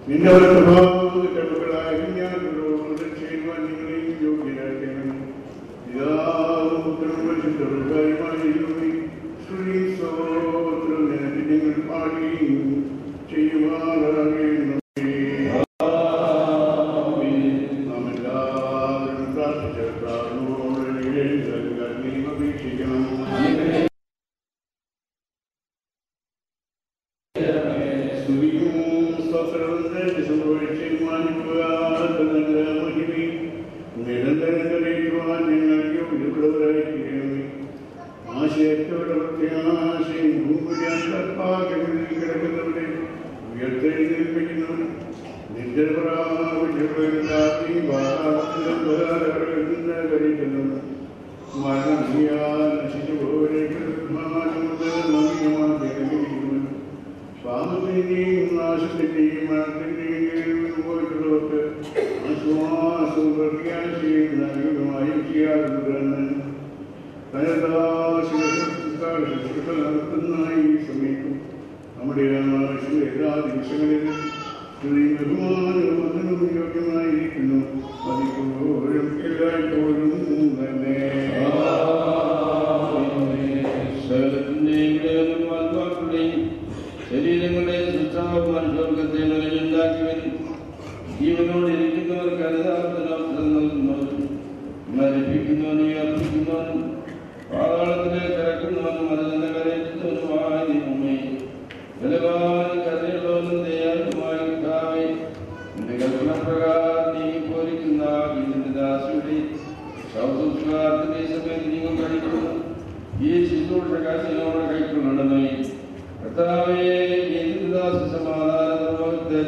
നിന്റെ കടകളായ ഞാനോട് ചെയ്യുവാൻ നിങ്ങളെയും യോഗ്യരാക്കണം. പിതാവും പുത്രനും പരിശുദ്ധരുമായി സ്തുതി സ്തോത്രം നിങ്ങൾ പാടുകയും ചെയ്യുവാനാകണം. നാം എല്ലാവരും പ്രാർത്ഥിച്ച പ്രാർത്ഥനയോട് അപേക്ഷിക്കണം. ആശയത്തോടെ പ്രത്യാശയും കിടക്കുന്നവരെ ഉയർത്തെഴുന്നേൽപ്പിക്കുന്നവർ നിന്റെ കഴിക്കുന്നവർ മരണം ചെയ്യാൻ നശിച്ചു പോയിരിക്കുന്നവർ പാപത്തിന്റെയും നാശത്തിന്റെയും മരണത്തിന്റെയും പോയിട്ടുള്ളവർക്ക് ആശ്വാസവും പ്രത്യാശയും നൽകുന്നതുമായി ചെയ്യാറുണ്ടെന്ന് നടത്തുന്നതായി സമീപം നമ്മുടെ എല്ലാ ദിവസങ്ങളിലും ബഹുമാനവും അതിനും യോഗ്യമായിരിക്കുന്നു. അതിപ്പോഴും എല്ലായ്പ്പോഴും തന്നെ ശരീരങ്ങളുടെ സൃഷ്ടാവുമാൻ സ്വർഗത്തെ നിലയുണ്ടാക്കിയവനും ജീവനോട് ഇരിക്കുന്നവർക്ക് അനുദാനത്തിന് നൽകുന്നവനും മരിപ്പിക്കുന്നവനും അർപ്പിക്കുന്നവനും പാതാളത്തിലേക്ക് കിടക്കുന്നവനും അതിനെ കരയറ്റുന്നവനുമായ ദൈവമേ, ബലവാനും കരുണയുള്ളവനും ദയാലുമായ കർത്താവേ, നിന്റെ കൽപ്പനപ്രകാരം നീങ്ങിപ്പോരിക്കുന്ന നിന്റെ ദാസിയുടെ ശവസംസ്കാരത്തിന്റെ സമയത്ത് നിങ്ങൾ കഴിക്കുന്നു ഈ ശുശ്രൂഷ കാശിനോട് കൈക്കൊള്ളണമേ. കർത്താവേ, സമാധാനത്തെ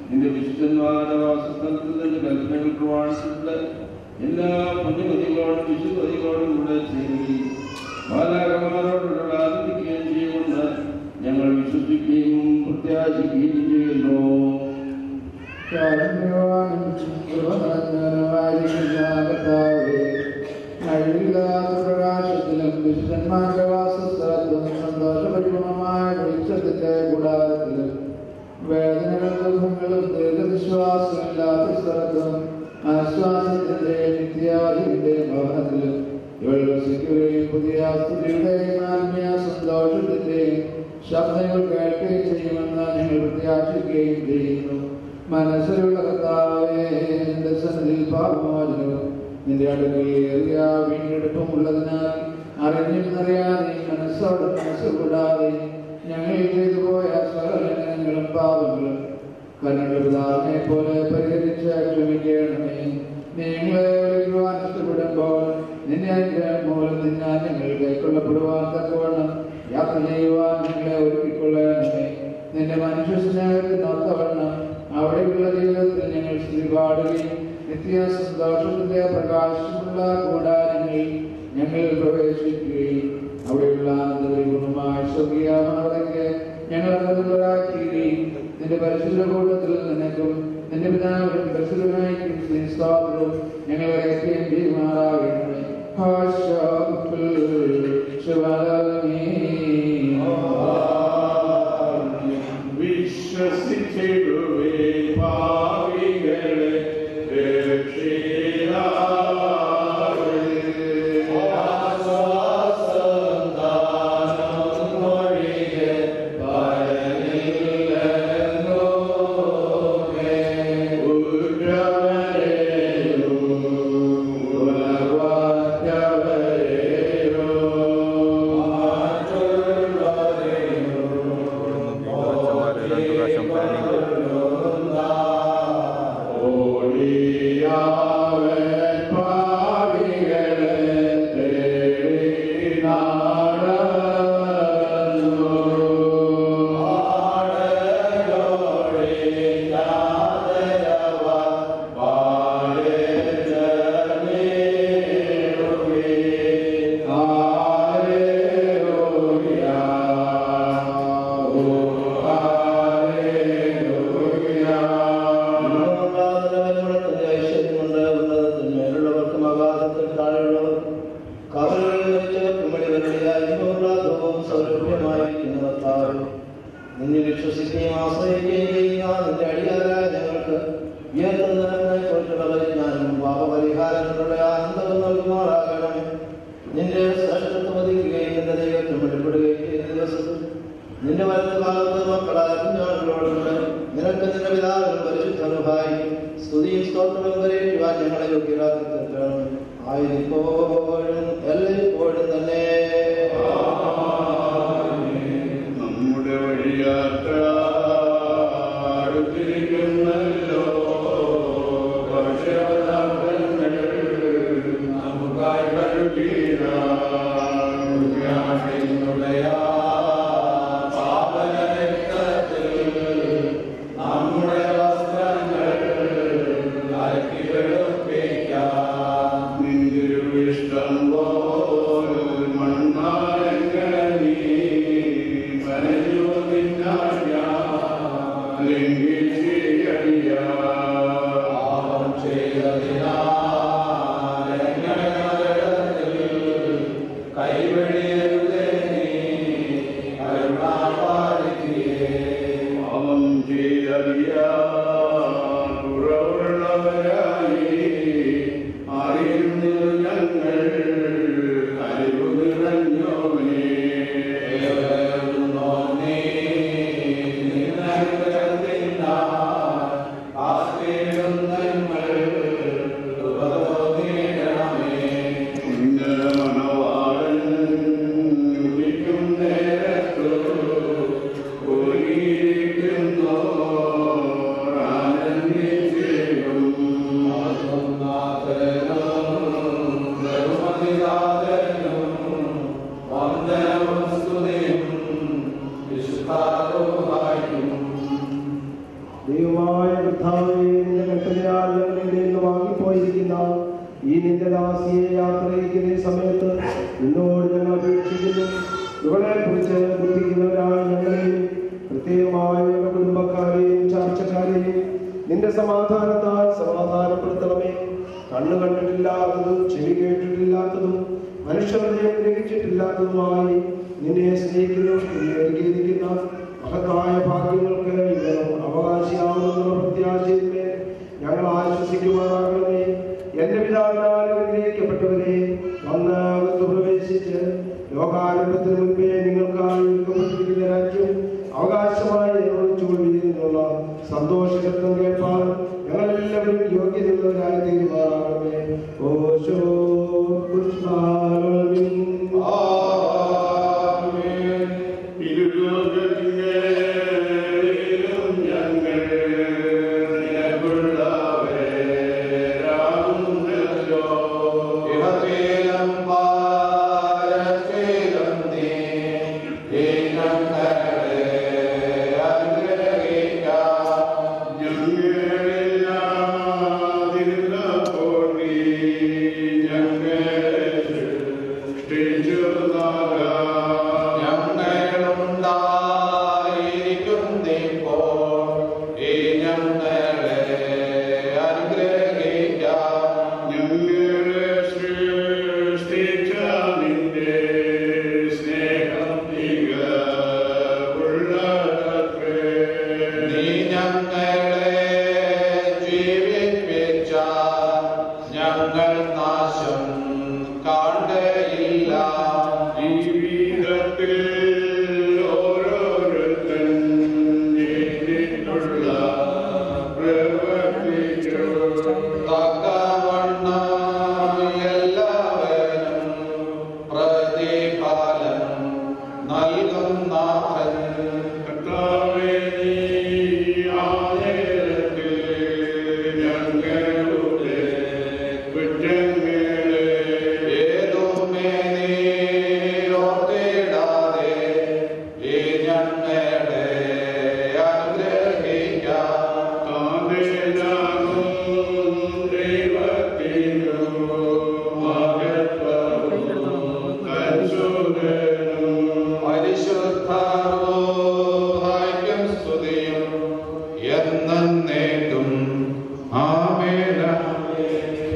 നിന്റെ വിശുദ്ധന്മാരുടെ വാസസ്ഥലത്തിൽ നിന്റെ കൽപ്പനകൾ പ്രമാണിച്ചിട്ടുള്ള എല്ലാ പുണ്യമതികളോടും വിശുദ്ധതികളോടും കൂടെ ചേരുകയും മാലാകന്മാരോടുള്ള ആനന്ദിക്കുകയും ചെയ്യുമെന്ന് ഞങ്ങൾ വിശ്വസിക്കുകയും പ്രത്യാശിക്കുകയും ചെയ്യുന്നു. പ്രകാശത്തിലും വിശുദ്ധന്മാരുടെ വാസസ്ഥലത്തും സന്തോഷപരിപൂർണമായ വെളിച്ചത്തിന്റെ കൂടാരത്തിലും വേദനകളും ദുഃഖങ്ങളും ദീർഘവിശ്വാസമില്ലാത്ത സ്ഥലത്തും ആശ്വാസത്തിന്റെ നിത്യാദിന്റെ ഭവനത്തിലും ഇവൾ വസിക്കുകയും പുതിയ സ്തുതിയുടെയും ആത്മീയ സന്തോഷത്തിന്റെയും ശബ്ദങ്ങൾ കേൾക്കുകയും ചെയ്യുമെന്ന് ഞങ്ങൾ പ്രത്യാശിക്കുകയും ചെയ്യുന്നു. മനസ്സിലുള്ള കർത്താവേ, എന്റെ സന്നിധിയിൽ പാപമോചനവും നിന്റെ അടുക്കൽ ഏറിയ വീണ്ടെടുപ്പുമുള്ളതിനാൽ അറിഞ്ഞിരുന്നറിയാതെ മനസ്സോട് മനസ്സുകൂടാതെ ഞങ്ങൾ ചെയ്തു പോയ സകലങ്ങളും പാപങ്ങളും കണ്ണുടെ പിതാവിനെ പോലെ പരിഹരിച്ച് ക്ഷമിക്കണമേ. നിങ്ങളെ വിളിക്കുവാൻ ഇഷ്ടപ്പെടുമ്പോൾ നിന്നെ അനുഗ്രഹം മൂലം നിന്നാൽ ഞങ്ങൾ കൈക്കൊള്ളപ്പെടുവാൻ തക്കവണ്ണം യാത്ര ചെയ്യുവാൻ ഞങ്ങളെ ഒരുക്കിക്കൊള്ളണമേ. നിന്റെ മനുഷ്യ സ്നേഹത്തിനൊത്തവണ്ണം അവിടെയുള്ള ജീവിതത്തിൽ ഞങ്ങൾ സ്തുതി പാടുകയും നിത്യ സന്തോഷത്തിന്റെ പ്രകാശമുള്ള കൂടാരങ്ങളിൽ ഞങ്ങൾ പ്രവേശിക്കുകയും അവിടെയുള്ള ആനന്ദപരിപൂർണമായ സ്വർഗീയ മണവതയ്ക്ക് ഞങ്ങൾ അർഹതരാക്കുകയും നിന്റെ പരിശുദ്ധ കൂട്ടത്തിൽ നിനക്കും നിന്റെ പിതാവിനും പരിശുദ്ധനായിരിക്കും സ്തോത്രവും ഞങ്ങളെ ഐക്യം ചെയ്യുമാറാകണമേ. വിശ്വസിച്ചിടുവേ പാവികളെ നിന്നെ വിശ്വസിക്കുകയും ആശ്രയിക്കുകയും ചെയ്യുന്ന ആയിരിപ്പോഴും എല്ലായ്പ്പോഴും തന്നെ. നമ്മുടെ വഴിയാത്ര അടുത്തിരിക്കുന്നല്ലോ, ഭക്ഷ്യപദാർത്ഥങ്ങൾ നമുക്കായി കഴുകിയ പാപനരക്തത്തിൽ നമ്മുടെ വസ്ത്രങ്ങൾ അലക്കി വെളുപ്പിക്കാം. നിന്റെ ഇഷ്ടം പോലെ മൺമാരങ്ങൾ നീ മനഞ്ഞു നിന്നാൽ ഞാൻ ലംഘിച്ചറിയാം. പാപം ചെയ്തതിനാൽ നരകത്തിൽ കൈവെടിയരുതേ നീ കരുണാപാലിക്കേ. പാപം ചെയ്തറിയാൻ കുറവുള്ളവരായി അറിയുന്നു ഞങ്ങൾ അറിവ് നിറഞ്ഞോനേ. ദൈവമായ കർത്താവേ, നിന്റെ കൽപ്പനയാൽ ഞങ്ങളുടെ നിന്ന് വാങ്ങിപ്പോയിരിക്കുന്ന ഈ നിന്റെ ദാസിയെ യാത്രയിക്കുന്ന സമയത്ത് നിന്നോട് ഞങ്ങൾ അപേക്ഷിക്കുന്നു. ഇവളെ കുറിച്ച് ദുഃഖിക്കുന്നവരായ ഞങ്ങളെയും പ്രത്യേകമായ ഞങ്ങളുടെ കുടുംബക്കാരെയും ചാർച്ചക്കാരെയും നിന്റെ സമാധാനത്താൽ സമാധാനപ്പെടുത്തണമേ. കണ്ണു കണ്ടിട്ടില്ലാത്തതും ചെവി കേട്ടിട്ടില്ലാത്തതും മനുഷ്യഹൃദയം ഗ്രഹിച്ചിട്ടില്ലാത്തതുമായി നിന്നെ സ്നേഹിക്കുന്നു, നിന്നെ ഒരുക്കിയിരിക്കുന്ന മഹത്തായ ഭാഗ്യങ്ങൾക്ക് ഇവർ അവകാശിയാവുന്ന പ്രത്യാശയിന്മേൽ ഞങ്ങൾ ആശ്വസിക്കുവാനാകണമേ. എന്റെ പിതാവിനാൽ അനുഗ്രഹിക്കപ്പെട്ടവരെ, വന്ന് അകത്ത് പ്രവേശിച്ച് ലോകാരംഭത്തിന് മുൻപേ നിങ്ങൾക്കായി ഒരുക്കപ്പെട്ടിരിക്കുന്ന രാജ്യം അവകാശമായി നിർവഹിച്ചുകൊണ്ടിരിക്കുന്നുള്ള സന്തോഷകത്വം കേൾപ്പാൻ ഞങ്ങളെല്ലാവരും യോഗ്യതയുള്ളവരായി തീരുമാനാകണമേ. ഓശോ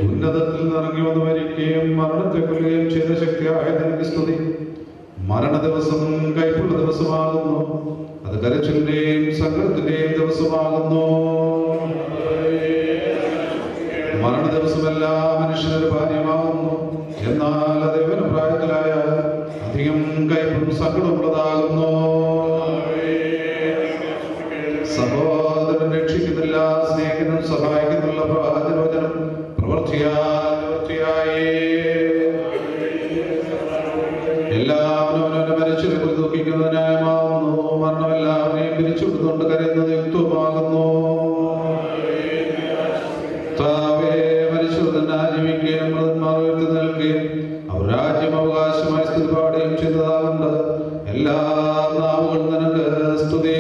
ഉന്നതത്തിൽ നിറങ്ങി വന്നു മരിക്കുകയും മരണത്തെ കൊല്ലുകയും ചെയ്ത ശക്തിയായ നിനക്ക് സ്തുതി. മരണ ദിവസം കൈപ്പുള്ള ദിവസമാകുന്നു, അത് കരച്ചിലിന്റെയും സങ്കടത്തിന്റെയും ദിവസമാകുന്നു. മരണ ദിവസമെല്ലാ മനുഷ്യനൊരു പാനീയമാകുന്നു, എന്നാൽ അത് യൗവന പ്രായത്തിലായ അധികം കൈപ്പും സങ്കടമുള്ളതാകുന്നു. സഹോദരൻ രക്ഷിക്കുന്നില്ല, സ്നേഹിതനും സഹായിക്കുന്നുള്ള പ്രവാചകവചനം പ്രവർത്തിയാൽ ന്യായമാവുന്നു. മരണമെല്ലാവരെയും പിരിച്ചുവിടുന്നുകൊണ്ട് കരയുന്നത് യുക്തമാകുന്നു. ജീവിക്കുകയും മൃതന്മാർ ഉയർത്തി നൽകുകയും അവർ രാജ്യം അവകാശമായി സ്ഥിതി പാടുകയും ചെയ്തതാകുണ്ട്. എല്ലാ നാവുകളും നിനക്ക് സ്തുതി.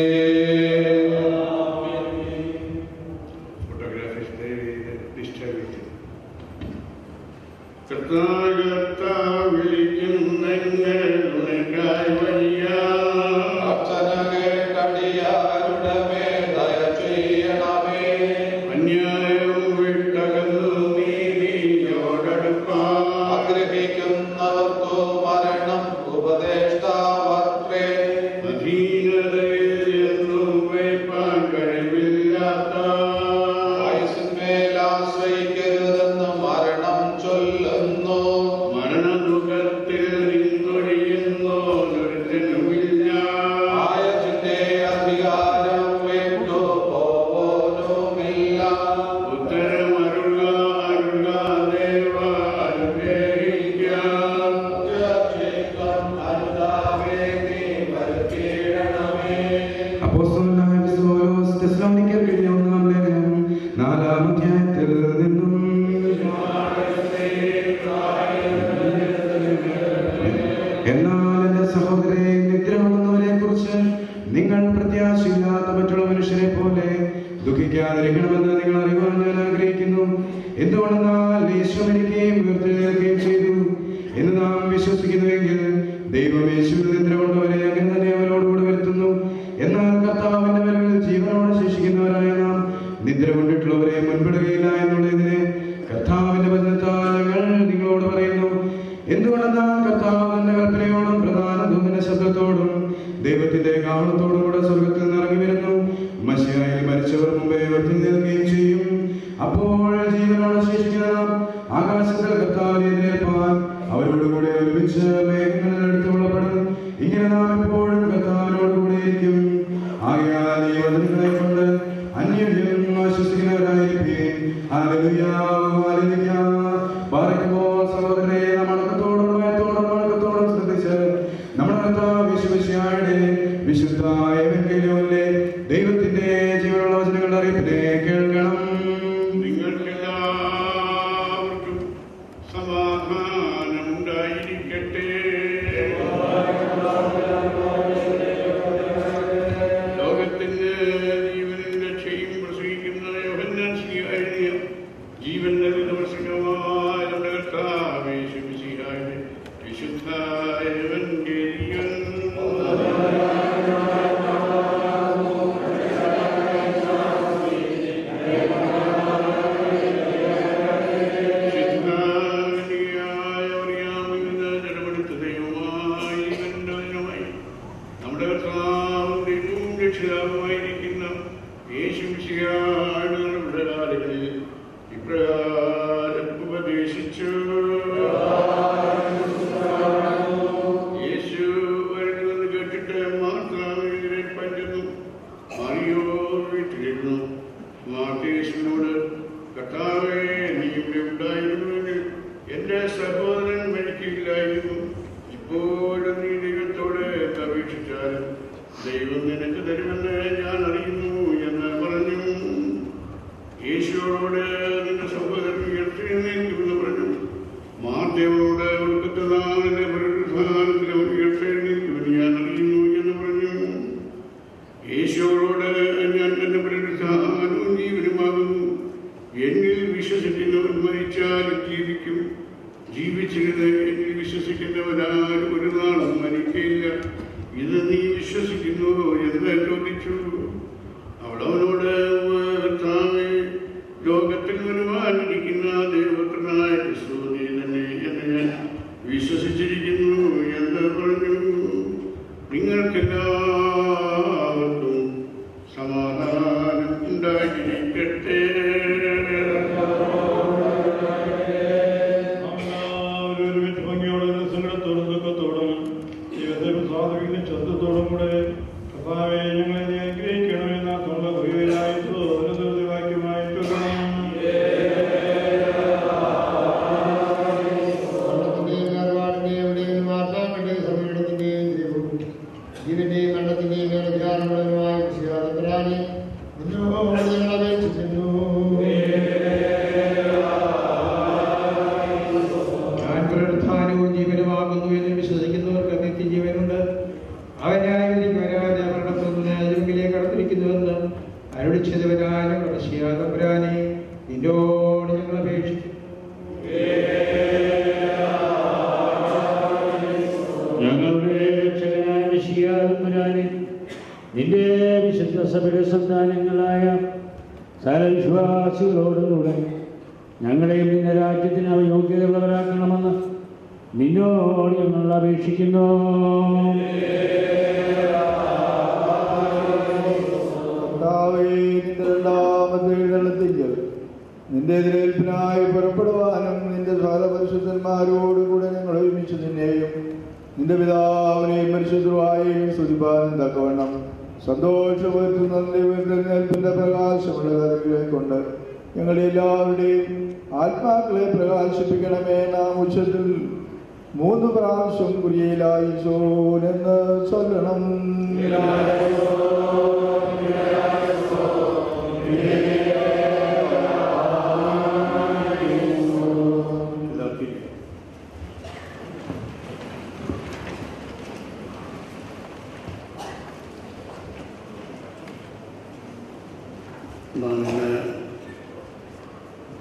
ശബ്ദത്തോടും കൂടെ കർത്താവേ ഞങ്ങളെ അനുഗ്രഹിക്കണമേ. സഭയുടെ സന്താനങ്ങളായ സകല വിശ്വാസികളോടുകൂടെ ഞങ്ങളെയും നിന്റെ രാജ്യത്തിന് യോഗ്യതയുള്ളവരാക്കണമെന്ന് നിന്നോട് ഞങ്ങൾ അപേക്ഷിക്കുന്നു. നിന്റെ രണ്ടാമത്തെ എഴുന്നള്ളത്തിൽ നിന്റെ എതിരേൽപ്പിനായി പുറപ്പെടുവാനും നിന്റെ സകല പരിശുദ്ധന്മാരോടുകൂടെ ഞങ്ങൾ ഒരുമിച്ച് നിന്നെയും നിന്റെ പിതാവിനെയും പരിശുദ്ധവായെയും സ്തുതിപ്പാനും തക്കവണ്ണം സന്തോഷപ്പെടുത്തുന്ന എതിരേൽപ്പിന്റെ പ്രകാശമുള്ള കഥകളെ കൊണ്ട് ഞങ്ങളുടെ എല്ലാവരുടെയും ആത്മാക്കളെ പ്രകാശിപ്പിക്കണമേ. നാം ഉച്ചത്തിൽ 3 പ്രാവശ്യം കുരിയയിലായിസോനെന്ന് ചൊല്ലണം. നാം ഇന്ന്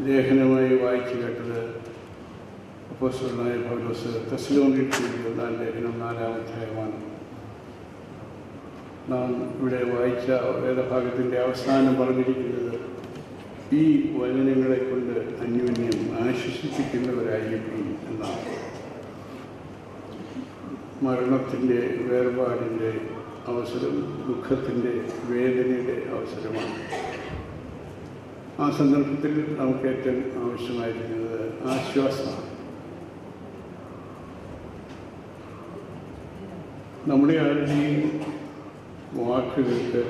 ലേഖനമായി വായിച്ചു കേട്ടത് അപ്പോസ്തലനായ പൗലോസ് തെസ്സലോനിക്കർക്ക് എഴുതിയ 1 ലേഖനം 4-ാം അധ്യായമാണ്. നാം ഇവിടെ വായിച്ച വേദഭാഗത്തിൻ്റെ അവസാനം പറഞ്ഞിരിക്കുന്നത് ഈ വചനങ്ങളെ കൊണ്ട് അന്യോന്യം ആശ്വസിപ്പിക്കുന്നവരായിരിക്കും എന്നാണ്. മരണത്തിൻ്റെ വേർപാടിൻ്റെ അവസരം ദുഃഖത്തിൻ്റെ വേദനയുടെ അവസരമാണ്. ആ സന്ദർഭത്തിൽ നമുക്ക് ഏറ്റവും ആവശ്യമായിരിക്കുന്നത് ആശ്വാസമാണ്. നമ്മുടെ ആരുടെയും വാക്കുകൾക്ക്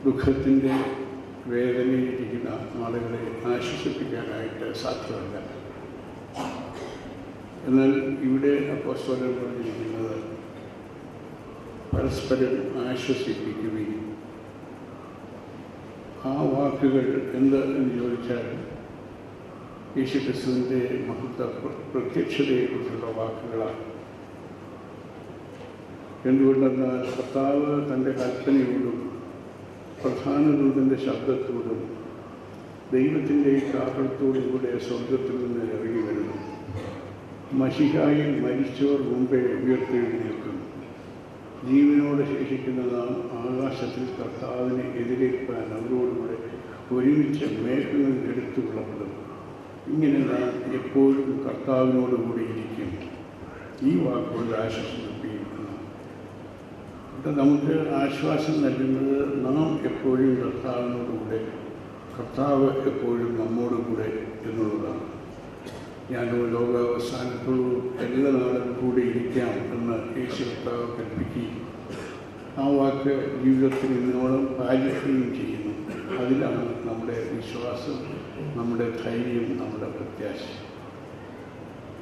ദുഃഖത്തിൻ്റെ വേദനയിലിരിക്കുന്ന ആളുകളെ ആശ്വസിപ്പിക്കാനായിട്ട് സാധ്യമല്ല. എന്നാൽ ഇവിടെ അപ്പോസ്തലൻ പറഞ്ഞിരിക്കുന്നത് പരസ്പരം ആശ്വസിപ്പിക്കുകയും ആ വാക്കുകൾ എന്ത് എന്ന് ചോദിച്ചാൽ യേശുക്രിസ്തുവിൻ്റെ മഹത്വ പ്രത്യക്ഷതയെക്കുറിച്ചുള്ള വാക്കുകളാണ്. എന്തുകൊണ്ടെന്നാൽ കർത്താവ് തൻ്റെ കൽപ്പനയോടും പ്രധാന ദൂതൻ്റെ ശബ്ദത്തോടും ദൈവത്തിൻ്റെ കാഹളത്തോടും കൂടെ സ്വർഗത്തിൽ നിന്ന് ഇറങ്ങി വരുന്നു. മശിഹായിൽ മരിച്ചവർ മുമ്പേ ഉയർത്തെഴുന്നേൽക്കും. ജീവനോടെ ശേഷിക്കുന്ന നാം ആകാശത്തിൽ കർത്താവിനെ എതിരേൽപ്പാൻ അവരോടുകൂടെ ഒരുമിച്ച് മേഘങ്ങളിൽ എടുത്തു കൊള്ളപ്പെടും. ഇങ്ങനെ നാം എപ്പോഴും കർത്താവിനോടുകൂടി ഇരിക്കും. ഈ വാക്കുകൊണ്ട് ആശ്വസിപ്പിക്കുന്നു. നമുക്ക് ആശ്വാസം നൽകുന്നത് നാം എപ്പോഴും കർത്താവിനോടുകൂടെ, കർത്താവ് എപ്പോഴും നമ്മോടുകൂടെ എന്നുള്ളതാണ്. ഞാനോ ലോകാവസാനത്തോടും എല്ലാ നാളും കൂടെ ഇരിക്കാം എന്ന് യേശു കർത്താവ് കൽപ്പിക്കുകയും ആ വാക്ക് ജീവിതത്തിൽ ഇന്നോളം പാലിക്കുകയും ചെയ്യുന്നു. അതിലാണ് നമ്മുടെ വിശ്വാസം, നമ്മുടെ ധൈര്യം, നമ്മുടെ പ്രത്യാശ.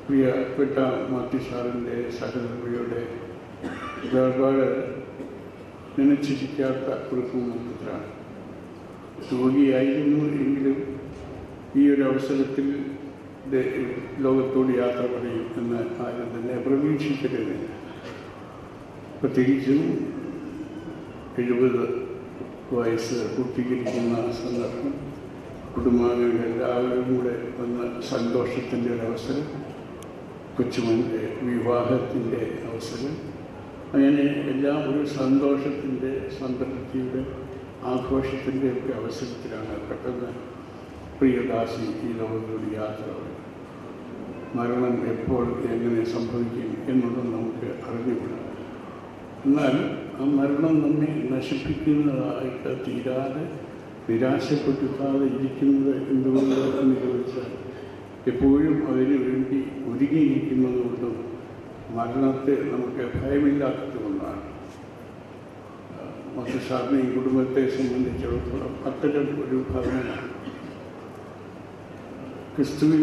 പ്രിയപ്പെട്ട മാത്യുസാറിൻ്റെ സഹോദരിയുടെ വേർപാട് നനച്ചിരിക്കാത്ത ഒരു പൂമുഖത്തിലാണ്. രോഗിയായിരുന്നു എങ്കിലും ഈ ഒരു അവസരത്തിൽ ലോകത്തോട് യാത്ര പറയും എന്ന് ആരും തന്നെ പ്രതീക്ഷിക്കരുത്. പ്രത്യേകിച്ചും 70 വയസ്സ് പൂർത്തീകരിക്കുന്ന സന്ദർഭം, കുടുംബാംഗങ്ങൾ എല്ലാവരും കൂടെ വന്ന സന്തോഷത്തിൻ്റെ ഒരവസരം, കൊച്ചുമോൻ്റെ വിവാഹത്തിൻ്റെ അവസരം, അങ്ങനെ എല്ലാം ഒരു സന്തോഷത്തിൻ്റെ, സംതൃപ്തിയുടെ, ആഘോഷത്തിൻ്റെ ഒക്കെ അവസരത്തിലാണ് പെട്ടെന്ന് പ്രിയദാസി ഈ ലോകത്തോട് യാത്ര പറയും. മരണം എപ്പോൾ എങ്ങനെ സംഭവിക്കും എന്നുള്ളത് നമുക്ക് അറിഞ്ഞുകൂടാ. എന്നാൽ ആ മരണം നമ്മെ നശിപ്പിക്കുന്നതായിട്ട് തീരാതെ നിരാശപ്പെടുത്താതെ ഇരിക്കുന്നത് എന്തുകൊണ്ട് എന്ന് ചോദിച്ചാൽ എപ്പോഴും അതിനു വേണ്ടി ഒരുങ്ങിയിരിക്കുന്നതുകൊണ്ടും മരണത്തെ നമുക്ക് ഭയമില്ലാത്തതുകൊണ്ടാണ്. മാത്യുസാറിനെയും കുടുംബത്തെ സംബന്ധിച്ചിടത്തോളം അത്തരം ഒരു ഭവനമാണ്. ക്രിസ്തുവിൽ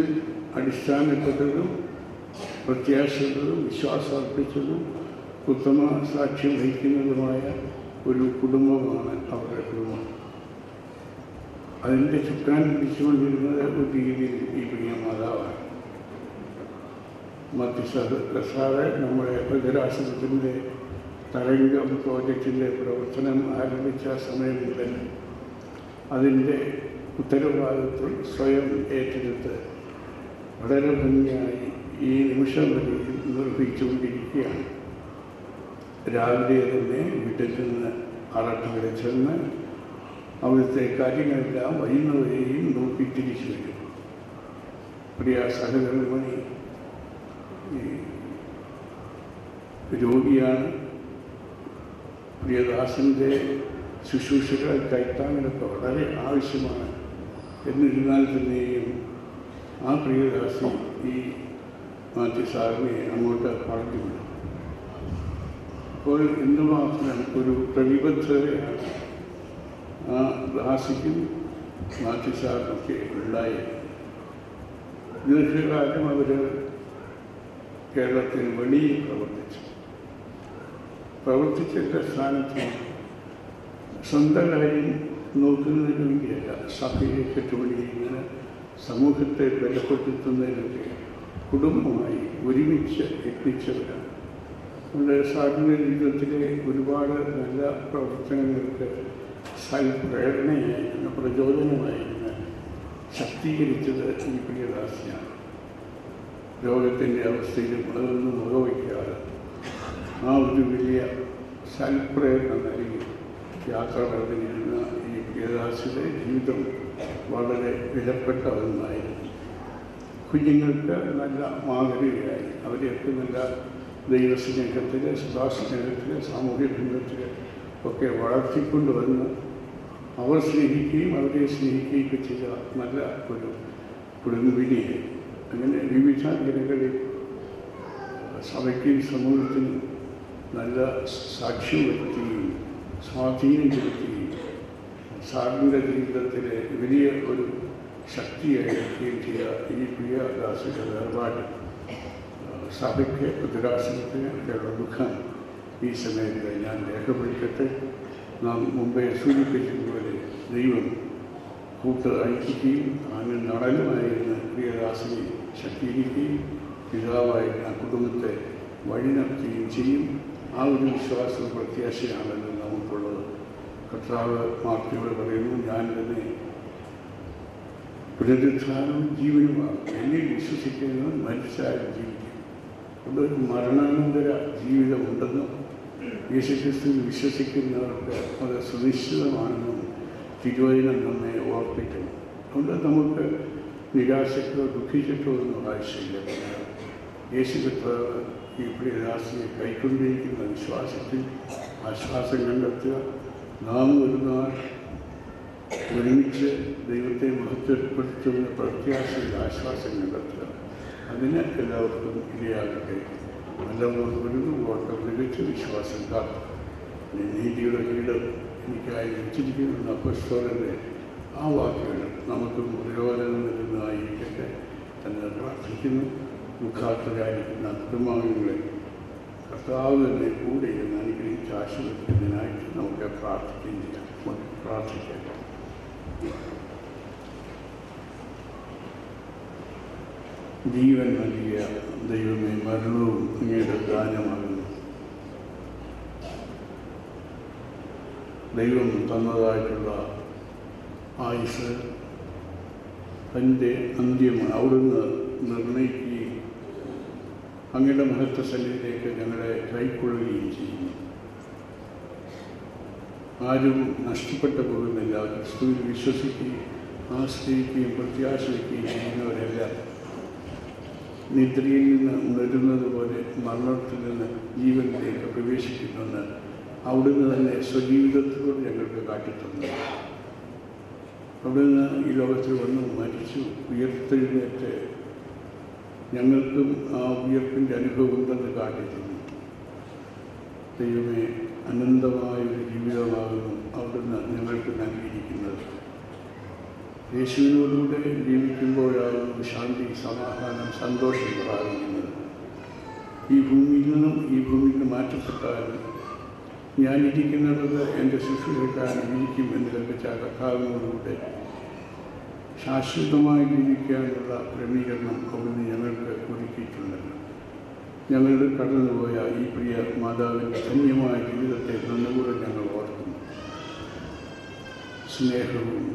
അടിസ്ഥാനപ്പെട്ടതും പ്രത്യാശകളും വിശ്വാസമർപ്പിച്ചതും ഉത്തമ സാക്ഷ്യം വഹിക്കുന്നതുമായ ഒരു കുടുംബമാണ് അവരുടെ കുടുംബം. അതിൻ്റെ ചുക്കാൻ പിടിച്ചുകൊണ്ടിരുന്നത് ഒരു രീതിയിൽ ഈ പ്രിയ മാതാവാണ്. മാത്യുസാറ് നമ്മുടെ ഭദ്രാശ്രമത്തിൻ്റെ തരംഗം പ്രോജക്റ്റിൻ്റെ പ്രവർത്തനം ആരംഭിച്ച സമയം മുതൽ അതിൻ്റെ ഉത്തരവാദിത്വം സ്വയം ഏറ്റെടുത്ത് വളരെ ഭംഗിയായി ഈ നിമിഷം വരെയും നിർവഹിച്ചുകൊണ്ടിരിക്കുകയാണ്. രാവിലെ തന്നെ വീട്ടിൽ നിന്ന് അറട്ടുകളിൽ ചെന്ന് അവിടുത്തെ കാര്യങ്ങളെല്ലാം വൈകുന്നവരെയും നോക്കി തിരിച്ചു വരും. പ്രിയ സഹകരണമണി രോഗിയാണ്. പ്രിയദാസൻ്റെ ശുശ്രൂഷകൾ കൈത്താങ്ങലൊക്കെ വളരെ ആവശ്യമാണ്. എന്നിരുന്നാൽ തന്നെയും ആ പ്രിയദാസി ഈ മാത്യു സാറിനെ അങ്ങോട്ട് പറഞ്ഞുവിടും. അപ്പോൾ എന്തുമാത്രം ഒരു പ്രതിബദ്ധതയാണ് ആ ദാസിക്കും മാത്യു സാറിനൊക്കെ ഉണ്ടായി. ദീർഘകാലം അവർ കേരളത്തിന് വെളിയിൽ പ്രവർത്തിച്ച സ്ഥാനത്ത് സ്വന്തം കാര്യം നോക്കുന്നതിന് വേണ്ടിയല്ല, സഭയെ കെട്ടുപിടിക്കുന്നതിന്, സമൂഹത്തെ ബലപ്പെടുത്തുന്നതിനൊക്കെ കുടുംബമായി ഒരുമിച്ച് യത്നിച്ചവരാണ്. നമ്മുടെ സാധാരണ ജീവിതത്തിലെ ഒരുപാട് നല്ല പ്രവർത്തനങ്ങൾക്ക് പ്രേരണയായിരുന്ന, പ്രചോദനമായിരുന്ന, ശക്തീകരിച്ചത് ഈ പ്രിയദാസിയാണ്. രോഗത്തിൻ്റെ അവസ്ഥയിലും അതൊന്നും മുഖവയ്ക്കാതെ ആ ഒരു വലിയ സൽപ്രേരണ നൽകി യാത്ര നടന്നിരുന്ന ഈ പ്രിയദാസിയുടെ ജീവിതം വളരെ വിലപ്പെട്ട ഒന്നായിരുന്നു. കുഞ്ഞുങ്ങൾക്ക് നല്ല മാതൃകയായി അവരെയൊക്കെ നല്ല ദൈവസ്നേഹത്തിൽ, സുധാസ്നേഹത്തിൽ, സാമൂഹ്യ ബന്ധത്തിൽ ഒക്കെ വളർത്തിക്കൊണ്ടുവന്ന് അവർ സ്നേഹിക്കുകയും അവരെ സ്നേഹിക്കുകയൊക്കെ ചെയ്ത നല്ല ഒരു കുടുംബിനിയെ അങ്ങനെ വിവിധ നിലകളിൽ സഭയ്ക്കും സമൂഹത്തിനും നല്ല സാക്ഷ്യം വരുത്തുകയും സ്വാധീനം ചെലുത്തുകയും സാറിൻ്റെ ജീവിതത്തിലെ വലിയ ഒരു ശക്തിയായിരിക്കുകയും ചെയ്ത ഈ പ്രിയദാസിയുടെ വേർപാട് സഭയ്ക്ക്, പൊതുരാഷ്ട്രത്തിന് ഒക്കെയുള്ള ദുഃഖം ഈ സമയത്ത് ഞാൻ രേഖപ്പെടുത്തട്ടെ. നാം മുമ്പേ സൂചിപ്പിച്ചതുപോലെ ദൈവം കൂട്ട് ഐക്യക്കുകയും അങ്ങനെ നടനുമായിരുന്ന പ്രിയദാസിനെ ശക്തീകരിക്കുകയും പിതാവായിരുന്ന കുടുംബത്തെ വഴി നടത്തുകയും ചെയ്യും. ആ ഒരു വിശ്വാസം പ്രത്യാശയാണല്ലോ നമുക്കുള്ളത്. കർത്താവ് മാർത്തിയോട് പറയുന്നു, ഞാൻ തന്നെ പുനരുത്ഥാനവും ജീവനുമാണ്, എന്നിൽ വിശ്വസിക്കുന്നവൻ മരിച്ചാലും ജീവിക്കും. അതൊരു മരണാനന്തര ജീവിതമുണ്ടെന്നും യേശുക്രിസ്തുവിൽ വിശ്വസിക്കുന്നവർക്ക് അത് സുനിശ്ചിതമാണെന്നും തിരുവചനം നമ്മെ ഓർപ്പിക്കുന്നു. അതുകൊണ്ട് നമുക്ക് നിരാശയ്ക്കോ ദുഃഖിച്ചിട്ടോ ഒന്നും ആവശ്യമില്ല. യേശു കർത്താവ് ഈ പ്രിയദാസിനെ കൈക്കൊണ്ടിരിക്കുന്ന വിശ്വാസത്തിൽ ആശ്വാസം കണ്ടെത്തുക. നാം ഒരു നാൾ ഒരുമിച്ച് ദൈവത്തെ മഹത്വപ്പെടുത്തുന്ന പ്രത്യാശയിൽ ആശ്വാസം കണ്ടെത്തുക. അതിന് എല്ലാവർക്കും ഇടയാകട്ടെ. നല്ലപോലെ ഒരു ഓട്ടം മികച്ച വിശ്വാസം കാത്തു നീതിയുടെ കീടം എനിക്കായി വെച്ചിരിക്കുന്ന അപ്പസ്തോലൻ്റെ ആ വാക്കുകൾ നമുക്കും പ്രയോജനം നൽകുന്നതായിരിക്കട്ടെ എന്ന് പ്രാർത്ഥിക്കുന്നു. ദുഃഖാർത്ഥരായിരിക്കുന്ന കുടുംബാംഗങ്ങളെ കർത്താവ് തന്നെ കൂടെ എന്ന് അനുഗ്രഹിച്ച് ആശീർവദിക്കുന്നതിനായിട്ട് നമുക്ക് പ്രാർത്ഥിക്കുകയും ചെയ്യാം. പ്രാർത്ഥിക്കാം. ജീവൻ നൽകിയ ദൈവമേ, മരണവും അങ്ങയുടെ ദാനമാകുന്നു. ദൈവം തന്നതായിട്ടുള്ള ആയുസ് തൻ്റെ അന്ത്യമാണ്. അവിടുന്ന് നിർണയിക്കുകയും അങ്ങയുടെ മഹത്വ സന്നിധിയിലേക്ക് ഞങ്ങളെ കൈക്കൊള്ളുകയും ചെയ്യുന്നു. ആരും നഷ്ടപ്പെട്ടു പോകുന്നില്ല. ക്രിസ്തുവിൽ വിശ്വസിക്കുകയും ആശ്രയിക്കുകയും പ്രത്യാശിക്കുകയും ചെയ്യുന്നവരെല്ലാം നിദ്രയിൽ നിന്ന് ഉണരുന്നത് പോലെ മരണത്തിൽ നിന്ന് ജീവനിലേക്ക് പ്രവേശിക്കുമെന്ന് അവിടുന്ന് തന്നെ സ്വജീവിതത്തിലൂടെ ഞങ്ങൾക്ക് കാട്ടിത്തന്നു. അവിടുന്ന് ഈ ലോകത്തിൽ വന്ന് മരിച്ചു ഉയർത്തെഴുന്നേറ്റ് ഞങ്ങൾക്കും ആ ഉയർപ്പിൻ്റെ അനുഭവം ഉണ്ടെന്ന് കാട്ടിത്തന്നു. ദൈവമേ, അനന്തമായൊരു ജീവിതമാകുന്നു അവിടുന്ന് ഞങ്ങൾക്ക് നൽകിയിരിക്കുന്നത്. യേശുവിനോടുകൂടെ ജീവിക്കുമ്പോഴാകുന്നു ശാന്തി, സമാധാനം, സന്തോഷം പ്രാപിക്കുന്നത്. ഈ ഭൂമിയിൽ നിന്ന് മാറ്റപ്പെട്ടാലും ഞാനിരിക്കുന്നിടത്ത് എൻ്റെ ശുശ്രൂഷക്കാരൻ ഇരിക്കും എന്ന് കൽപ്പിച്ച കർത്താവിനോടുകൂടെ ശാശ്വതമായി ജീവിക്കാനുള്ള ക്രമീകരണം അവിടുന്ന് ഞങ്ങൾക്ക് ഒരുക്കിയിട്ടുണ്ടല്ലോ. ഞങ്ങളുടെ കടന്നുപോയ ഈ പ്രിയ മാതാവിൻ്റെ ധന്യമായ ജീവിതത്തെ നന്നുകൂടെ ഞങ്ങൾ ഓർക്കുന്നു. സ്നേഹവും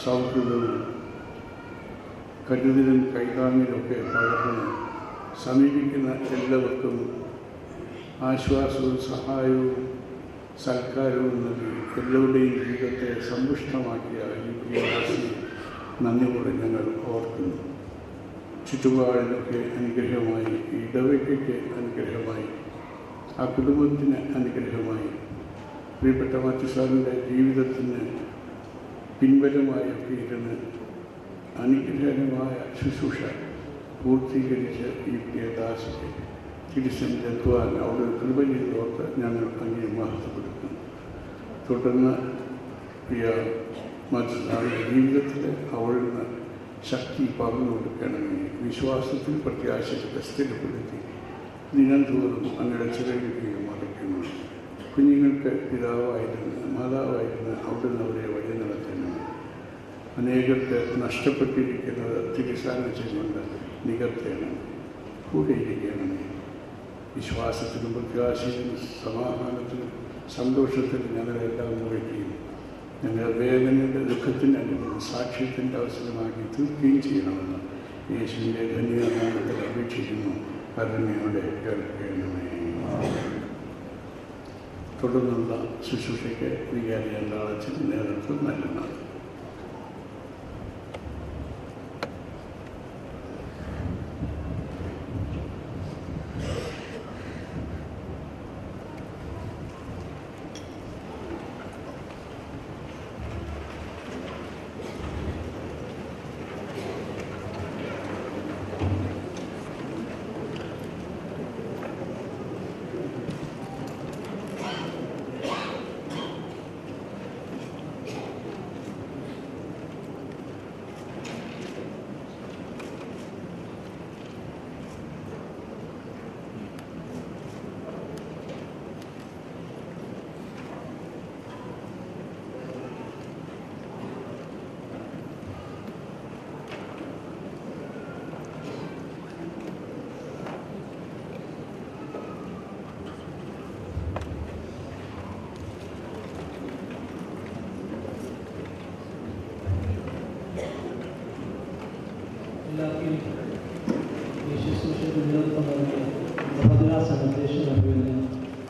സൗഹൃദവും കരുതലും കൈതാങ്ങിലൊക്കെ പകർന്ന് സമീപിക്കുന്ന എല്ലാവർക്കും ആശ്വാസവും സഹായവും സൽക്കാരവും നൽകി എല്ലാവരുടെയും ജീവിതത്തെ സമ്പുഷ്ടമാക്കിയ ഈ പ്രിയദാസിയെ നന്ദിയോടെ ഞങ്ങൾ ഓർക്കുന്നു. ചുറ്റുപാടിനൊക്കെ അനുഗ്രഹമായി, ഈ ഇടവയ്ക്കൊക്കെ അനുഗ്രഹമായി, ആ കുടുംബത്തിന് അനുഗ്രഹമായി, പ്രിയപ്പെട്ട മാത്യുസാറിൻ്റെ ജീവിതത്തിന് പിൻബലമായൊക്കെ ഇരുന്ന് അനുഗ്രഹമായ ശുശ്രൂഷ പൂർത്തീകരിച്ച് ഈ പ്രിയദാസിക്ക് തിരിച്ചെത്തുവാൻ അവിടെ കൃപ ചെയ്തോർത്ത് ഞങ്ങൾ അങ്ങേ മഹത്വപ്പെടുത്തുന്നു. തുടർന്ന് പ്രിയ മാത്യുസാറിൻ്റെ ജീവിതത്തിൽ അവളിന്ന് ശക്തി പകർന്നു കൊടുക്കണമെങ്കിൽ വിശ്വാസത്തിൽ പ്രത്യാശത്തെ സ്ഥിരപ്പെടുത്തി ദിനംതോറും അങ്ങയുടെ ചിറകുകയും മറയ്ക്കുന്നു. കുഞ്ഞുങ്ങൾക്ക് പിതാവായിരുന്നു, മാതാവായിരുന്നു, അവിടുന്ന് അവരെ വഴി നടത്തണം. അനേകർക്ക് നഷ്ടപ്പെട്ടിരിക്കുന്നത് തിരിസാന്നിച്ചുകൊണ്ട് നികർത്തണം, കൂടെയിരിക്കണം. വിശ്വാസത്തിനും പ്രത്യാശയിലും സമാധാനത്തിനും സന്തോഷത്തിനും ഞങ്ങളെല്ലാം മുറിക്കുകയും ഞങ്ങളുടെ വേദനയുടെ ദുഃഖത്തിൻ്റെ അനുഭവം സാക്ഷ്യത്തിൻ്റെ അവസരമാക്കി തീർക്കുകയും ചെയ്യണമെന്ന് യേശുവിൻ്റെ ധന്യനാമത്തിൽ അപേക്ഷിക്കുന്നു. കരുണയോടെ കേൾക്കണമേ. തുടർന്നുള്ള ശുശ്രൂഷയ്ക്ക് വികാരി അല്ലാളച്ചൻ നേതൃത്വം നൽകുന്നത്.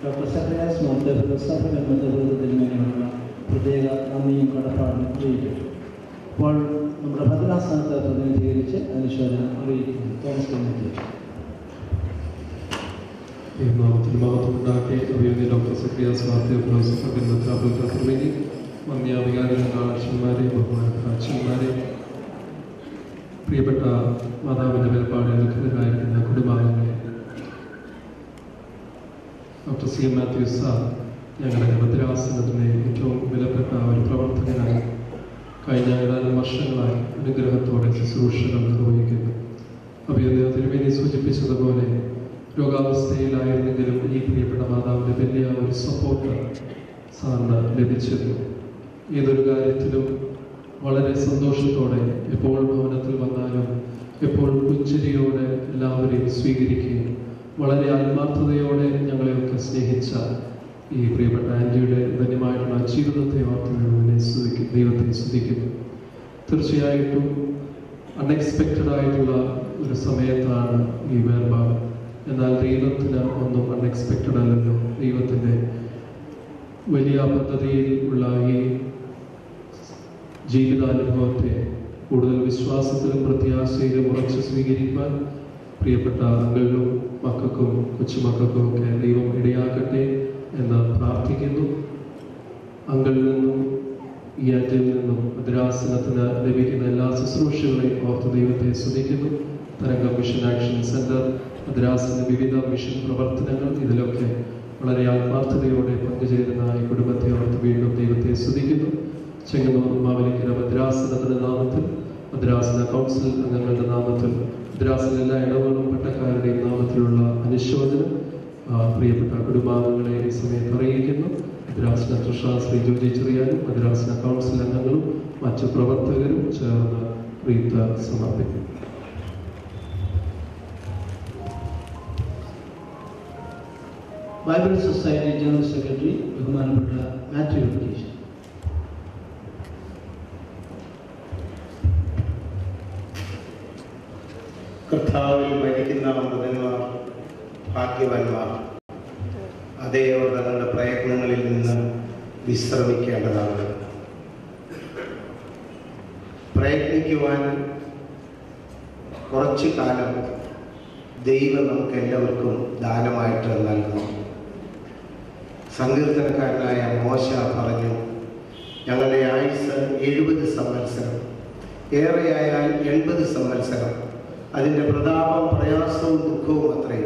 ഡോക്ടർ സക്രിയാസ് മോഹൻദാസ് സഭ എന്ന നേതൃത്വത്തിനുവേണ്ടിയുള്ള പ്രത്യേക നന്ദിയും കടപ്പാടും അറിയിക്കും. അപ്പോൾ നമ്മുടെ ഭദ്രാസനത്തെ പ്രതിനിധീകരിച്ച് അനുശോചനം അറിയിക്കുന്നു. തോമസ് കമ്മിറ്റി നാമത്തിനുണ്ടാക്കി അഭിനന്ദി ഡോക്ടർ സക്രിയാസ് മാർത്തിയോപ്രവേശി വന്യാവികാരികളായ അച്ഛന്മാരെ, ബഹുമാനപ്പെട്ട അച്ഛന്മാരെ, പ്രിയപ്പെട്ട മാതാവിൻ്റെ വേർപാടിൽ ദുഃഖിതരായിരിക്കുന്ന കുടുംബാംഗങ്ങളെ, doctor C M Mathews sir ഞങ്ങളുടെ ഭദ്രാസനത്തിലെ ഏറ്റവും വിലപ്പെട്ട ഒരു പ്രവർത്തകനായി കഴിഞ്ഞ ഏതാനും വർഷങ്ങളായി അനുഗ്രഹത്തോടെ ശുശ്രൂഷകൾ നിർവഹിക്കുന്നു. അഭിനന്ദ തിരുമേനി സൂചിപ്പിച്ചതുപോലെ രോഗാവസ്ഥയിലായിരുന്നെങ്കിലും ഈ പ്രിയപ്പെട്ട മാതാവിൻ്റെ വലിയ ഒരു സപ്പോർട്ട് സാറിന് ലഭിച്ചിരുന്നു. ഏതൊരു കാര്യത്തിലും വളരെ സന്തോഷത്തോടെ എപ്പോൾ ഭവനത്തിൽ വന്നാലും എപ്പോൾ പുഞ്ചിരിയോടെ എല്ലാവരെയും സ്വീകരിക്കുകയും വളരെ ആത്മാർത്ഥതയോടെ ഞങ്ങളെയൊക്കെ സ്നേഹിച്ച ഈ പ്രിയപ്പെട്ട ആൻറ്റിയുടെ ധന്യമായിട്ടുള്ള ജീവിതത്തെ ഓർത്ത് ദൈവത്തെ സ്തുതിക്കുന്നു. തീർച്ചയായിട്ടും അൺഎക്സ്പെക്റ്റഡ് ആയിട്ടുള്ള ഒരു സമയത്താണ് ഈ വേർപാട്. എന്നാൽ ദൈവത്തിന് ഒന്നും അൺഎക്സ്പെക്റ്റഡ് അല്ലല്ലോ. ദൈവത്തിൻ്റെ വലിയ പദ്ധതിയിൽ ഉള്ള ഈ ജീവിതാനുഭവത്തെ കൂടുതൽ വിശ്വാസത്തിലും പ്രത്യാശയിലും ഉറച്ചു സ്വീകരിക്കാൻ പ്രിയപ്പെട്ട അങ്കിളിനും മക്കൾക്കും കൊച്ചുമക്കൾക്കും ഒക്കെ ദൈവം ഇടയാക്കട്ടെ എന്ന് പ്രാർത്ഥിക്കുന്നു. അങ്കിളിൽ നിന്നും ഈ ആറ്റിൽ നിന്നും ഭദ്രാസനത്തിന് ലഭിക്കുന്ന എല്ലാ ശുശ്രൂഷകളെയും ഓർത്ത് ദൈവത്തെ സ്തുതിക്കുന്നു. തരംഗം മിഷൻ ആക്ഷൻ സെന്റർ, ഭദ്രാസന വിവിധ മിഷൻ പ്രവർത്തനങ്ങൾ, ഇതിലൊക്കെ വളരെ ആത്മാർത്ഥതയോടെ പങ്കുചേരുന്ന ഈ കുടുംബത്തെ ഓർത്ത് വീണ്ടും ദൈവത്തെ സ്തുതിക്കുന്നു. ചെങ്ങന്നൂർ മാവേലിക്കര ഭദ്രാസനത്തിന്റെ നാമത്തിൽ, ഭദ്രാസന കൗൺസിൽ അംഗങ്ങളുടെ നാമത്തിൽ, ഭദ്രാസന എല്ലാ ഇടവുകളും പട്ടക്കാരുടെയും നാമത്തിലുള്ള അനുശോചനം പ്രിയപ്പെട്ട കുടുംബാംഗങ്ങളെ ഈ സമയത്ത് അറിയിക്കുന്നു. ഭദ്രാസന ട്രഷറർ ശ്രീ ജോജി ചെറിയാനും ഭദ്രാസന കൗൺസിൽ അംഗങ്ങളും മറ്റു പ്രവർത്തകരും ചേർന്ന് റീത്ത സമർപ്പിക്കും. ബൈബിൾ സൊസൈറ്റി ജനറൽ സെക്രട്ടറി ബഹുമാനപ്പെട്ട മാത്യു വർഗീസ്. കർത്താവിൽ മരിക്കുന്ന മൃതന്മാർ ഭാഗ്യവാന്മാർ. അതേ അവർ തങ്ങളുടെ പ്രയത്നങ്ങളിൽ നിന്ന് വിശ്രമിക്കേണ്ടതാണ്. പ്രയത്നിക്കുവാൻ കുറച്ചു കാലം ദൈവം നമുക്ക് എല്ലാവർക്കും ദാനമായിട്ട് നൽകുന്നു. സങ്കീർത്തനക്കാരനായ മോശ പറഞ്ഞു, ഞങ്ങളുടെ ആയുസ് 70 സംവത്സരം, ഏറെയായാൽ 80 സംവത്സരം. അതിൻ്റെ പ്രതാപം പ്രയാസവും ദുഃഖവും അത്രേ.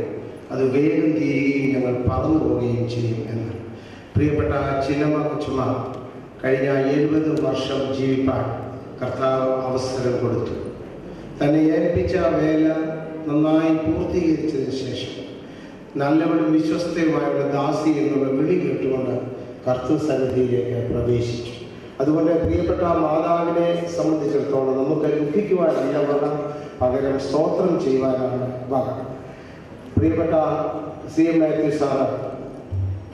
അത് വേഗം തീരുകയും ഞങ്ങൾ പറന്നു പോവുകയും ചെയ്യും എന്ന്. പ്രിയപ്പെട്ട ചിന്നമ്മ കൊച്ചുമ്മ കഴിഞ്ഞ 70 വർഷം ജീവിപ്പാൻ കർത്താവ് അവസരം കൊടുത്തു. തന്നെ ഏൽപ്പിച്ച വേല നന്നായി പൂർത്തീകരിച്ചതിന് ശേഷം നല്ലവരും വിശ്വസ്തയുമായുള്ള ദാസി എന്നുള്ള വിളി കേട്ടുകൊണ്ട് കർത്തൃസന്നിധിയിലേക്ക് പ്രവേശിച്ചു. അതുകൊണ്ട് പ്രിയപ്പെട്ട മാതാവിനെ സംബന്ധിച്ചിടത്തോളം നമുക്ക് ദുഃഖിക്കുവാനില്ല വക, പകരം സ്തോത്രം ചെയ്യുവാനാണ് വക. പ്രിയപ്പെട്ട CM മാത്യു സാറ്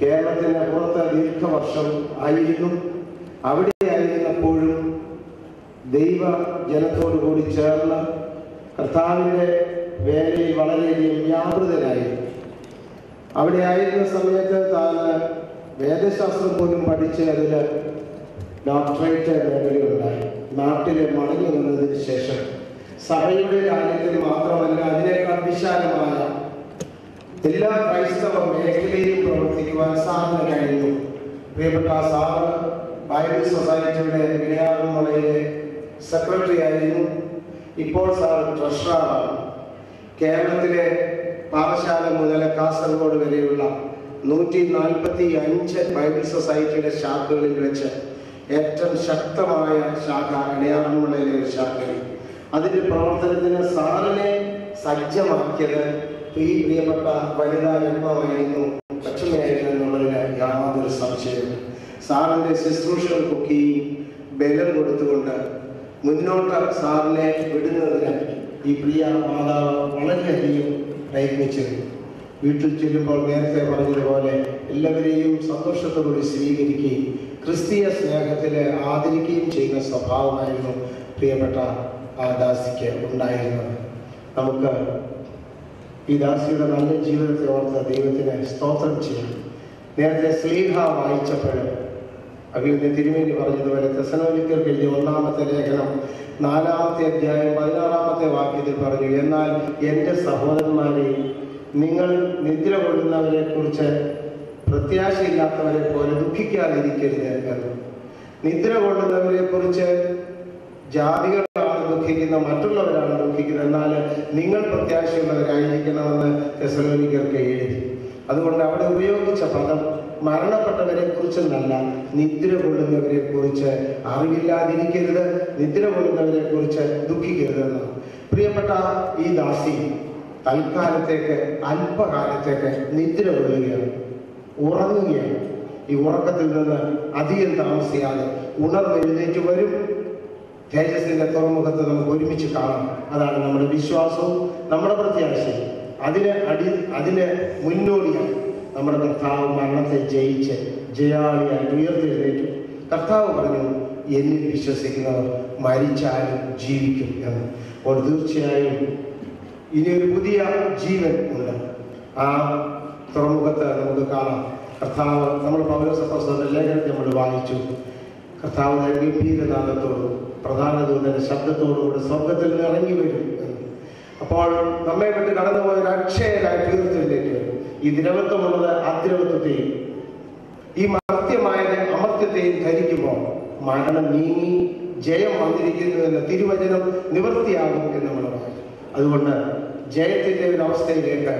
കേരളത്തിന് പുറത്ത് ദീർഘവർഷം ആയിരുന്നു. അവിടെ ആയിരുന്നപ്പോഴും ദൈവ ജനത്തോടുകൂടി ചേർന്ന് കർത്താവിൻ്റെ വേലയിൽ വളരെയധികം വ്യാപൃതനായി. അവിടെ ആയിരുന്ന സമയത്ത് താൻ വേദശാസ്ത്രം പോലും പഠിച്ച് അതിൽ ഡോക്ടറേറ്റ് നേടുകയുണ്ടായി. നാട്ടിൽ മടങ്ങി വന്നതിന് ശേഷം സഭയുടെ കാര്യത്തിൽ മാത്രമല്ല, അതിനേക്കാൾ വിശാലമായ എല്ലാ ക്രൈസ്തവ മേഖലയിലും പ്രവർത്തിക്കുവാൻ സാറിന് കഴിഞ്ഞു. പ്രിയപ്പെട്ട സാറ് ബൈബിൾ സൊസൈറ്റിയുടെ ഇടയാറുമുളയിലെ സെക്രട്ടറി ആയിരുന്നു. ഇപ്പോൾ സാർ ട്രഷററാണ്. കേരളത്തിലെ പാറശാല മുതൽ കാസർഗോഡ് വരെയുള്ള 145 ബൈബിൾ സൊസൈറ്റിയുടെ ശാഖകളിൽ വെച്ച് ഏറ്റവും ശക്തമായ ശാഖ ഇടയാറുമുളയിലെ ഒരു ശാഖയിൽ. അതിൻ്റെ പ്രവർത്തനത്തിന് സാറിനെ സജ്ജമാക്കിയത് ഈ പ്രിയപ്പെട്ട വനിതാ രത്നമായിരുന്നു, കൊച്ചുമയായിരുന്നു എന്നുള്ളതിന് യാതൊരു സംശയവും. സാറിൻ്റെ ശുശ്രൂഷകൾക്കൊക്കെയും ബലം കൊടുത്തുകൊണ്ട് മുന്നോട്ട് സാറിനെ വിടുന്നതിന് ഈ പ്രിയ മാതാവ് വളരെയധികം പ്രയത്നിച്ചിരുന്നു. വീട്ടിൽ ചെല്ലുമ്പോൾ നേരത്തെ പറഞ്ഞതുപോലെ എല്ലാവരെയും സന്തോഷത്തോടുകൂടി സ്വീകരിക്കുകയും ക്രിസ്തീയ സ്നേഹത്തിൽ ആദരിക്കുകയും ചെയ്യുന്ന സ്വഭാവമായിരുന്നു പ്രിയപ്പെട്ട ആ ദാസിക്ക് ഉണ്ടായിരുന്നത്. നമുക്ക് ഈ ദാസിയുടെ നല്ല ജീവിതത്തെ ഓർത്ത് ദൈവത്തിന് സ്തോത്രം ചെയ്യാം. നേരത്തെ സ്ലീഹ വായിച്ചപ്പോൾ അഭിവന്യ തിരുമേനി പറഞ്ഞതുപോലെ തെസ്സലോനിക്കർക്ക് എഴുതിയ 1-ാമത്തെ ലേഖനം 4-ാമത്തെ അധ്യായം 16-ാമത്തെ വാക്യത്തിൽ പറഞ്ഞു, എന്നാൽ എൻ്റെ സഹോദരന്മാരെ, നിങ്ങൾ നിദ്ര കൊള്ളുന്നവരെ കുറിച്ച് പ്രത്യാശയില്ലാത്തവരെ പോലെ ദുഃഖിക്കാതിരിക്കരുത് എന്ന്. നിദ്ര കൊള്ളുന്നവരെ കുറിച്ച് ജാതികളാണ് ദുഃഖിക്കുന്നത്, മറ്റുള്ളവരാണ് ദുഃഖിക്കുന്നത്, എന്നാൽ നിങ്ങൾ പ്രത്യാശയുള്ളവരായിരിക്കണമെന്ന് തെസ്സലോനിക്കർക്ക് എഴുതി. അതുകൊണ്ട് അവിടെ ഉപയോഗിച്ച പദം മരണപ്പെട്ടവരെ കുറിച്ചെന്നല്ല, നിദ്ര കൊള്ളുന്നവരെ കുറിച്ച് അറിവില്ലാതിരിക്കരുത്, നിദ്ര കൊള്ളുന്നവരെ കുറിച്ച് ദുഃഖിക്കരുതെന്നാണ്. പ്രിയപ്പെട്ട ഈ ദാസി തൽക്കാലത്തേക്ക് അല്പകാലത്തേക്ക് നിദ്ര കൊള്ളുകയാണ്, ഉറങ്ങുകയാണ്. ഈ ഉറക്കത്തിൽ നിന്ന് അധികം താമസിയാതെ ഉണർന്നെഴുന്നേറ്റ് വരും. തേജസ്സിന്റെ തുറമുഖത്ത് നമുക്ക് ഒരുമിച്ച് കാണാം. അതാണ് നമ്മുടെ വിശ്വാസവും നമ്മുടെ പ്രത്യാശയും. അതിന് മുന്നോടിയായി നമ്മുടെ കർത്താവ് മരണത്തെ ജയിച്ച് ജയാളിയായി ഉയർത്തെഴുന്നേറ്റു. കർത്താവ് പറഞ്ഞു, എന്നിൽ വിശ്വസിക്കുന്നവർ മരിച്ചാലും ജീവിക്കും എന്ന്. അപ്പോൾ തീർച്ചയായും ഇനിയൊരു പുതിയ ജീവൻ ഉണ്ട്. ആ തുറമുഖത്ത് നമുക്ക് കാണാം. കർത്താവ്, നമ്മൾ പൗലോസപ്പോസ്തലന്റെ ലേഖനത്തിൽ നമ്മൾ വായിച്ചു, കർത്താവിന്റെ ഗംഭീരനാദത്തോടും പ്രധാന ദൂതന്റെ ശബ്ദത്തോടുകൂടി സ്വർഗത്തിൽ നിന്ന് ഇറങ്ങി വരും എന്ന്. അപ്പോൾ നമ്മെ വിട്ട് കടന്നുപോയ ഒരു അക്ഷയരായി തീർച്ചയിലേക്ക് വരും. ഈ ദ്രവത്വമുള്ളത് അദ്രവത്വത്തെയും ഈ മർത്യമായത് അമർത്യത്തെയും ധരിക്കുമ്പോൾ മരണം നീങ്ങി ജയം വന്നിരിക്കുന്നു എന്ന തിരുവചനം നിവൃത്തിയാകും എന്ന് നമ്മൾ പറയും. അതുകൊണ്ട് ജയത്തിന്റെ ഒരു അവസ്ഥയിലേക്ക്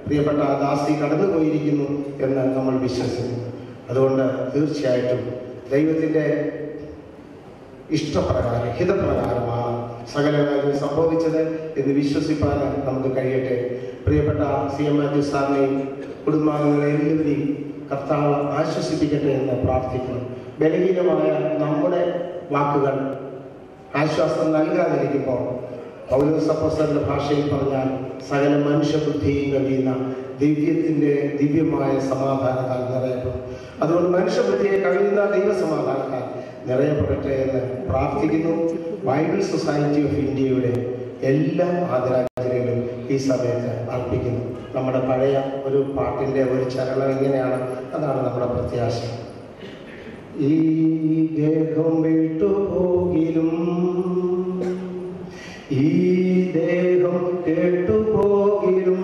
പ്രിയപ്പെട്ട ദാസി കടന്നുപോയിരിക്കുന്നു എന്ന് നമ്മൾ വിശ്വസിക്കുന്നു. അതുകൊണ്ട് തീർച്ചയായിട്ടും ദൈവത്തിന്റെ ഇഷ്ടപ്രകാരം ഹിതപ്രകാരമാണ് സകല കാര്യം സംഭവിച്ചത് എന്ന് വിശ്വസിപ്പാൻ നമുക്ക് കഴിയട്ടെ. പ്രിയപ്പെട്ട CM മാത്യു സാറിനെയും കുടുംബാംഗങ്ങളെ എല്ലാവരെയും കർത്താവ് ആശ്വസിപ്പിക്കട്ടെ എന്ന് പ്രാർത്ഥിക്കുന്നു. ബലഹീനമായ നമ്മുടെ വാക്കുകൾ ആശ്വാസം നൽകാതിരിക്കുമ്പോൾ പൗലോസപ്പോസ്തലന്റെ ഭാഷയിൽ പറഞ്ഞാൽ സകല മനുഷ്യബുദ്ധിയും കഴിയുന്ന ദിവ്യമായ സമാധാനത്താൽ നിറയപ്പെടും. അതുകൊണ്ട് മനുഷ്യബുദ്ധിയെ കഴിയുന്ന ദൈവസമാധാനത്താൽ നിറയപ്പെടട്ടെ എന്ന് പ്രാർത്ഥിക്കുന്നു. ബൈബിൾ സൊസൈറ്റി ഓഫ് ഇന്ത്യയുടെ എല്ലാ ആദരാഞ്ജലികളും ഈ സമയത്ത് അർപ്പിക്കുന്നു. നമ്മുടെ പഴയ ഒരു പാട്ടിൻ്റെ ഒരു ചരണം ഇങ്ങനെയാണ്, അതാണ് നമ്മുടെ പ്രത്യാശ. ഈ ദേഹം വിട്ടുപോകിലും ഈ ദേഹം കേട്ടുപോകിലും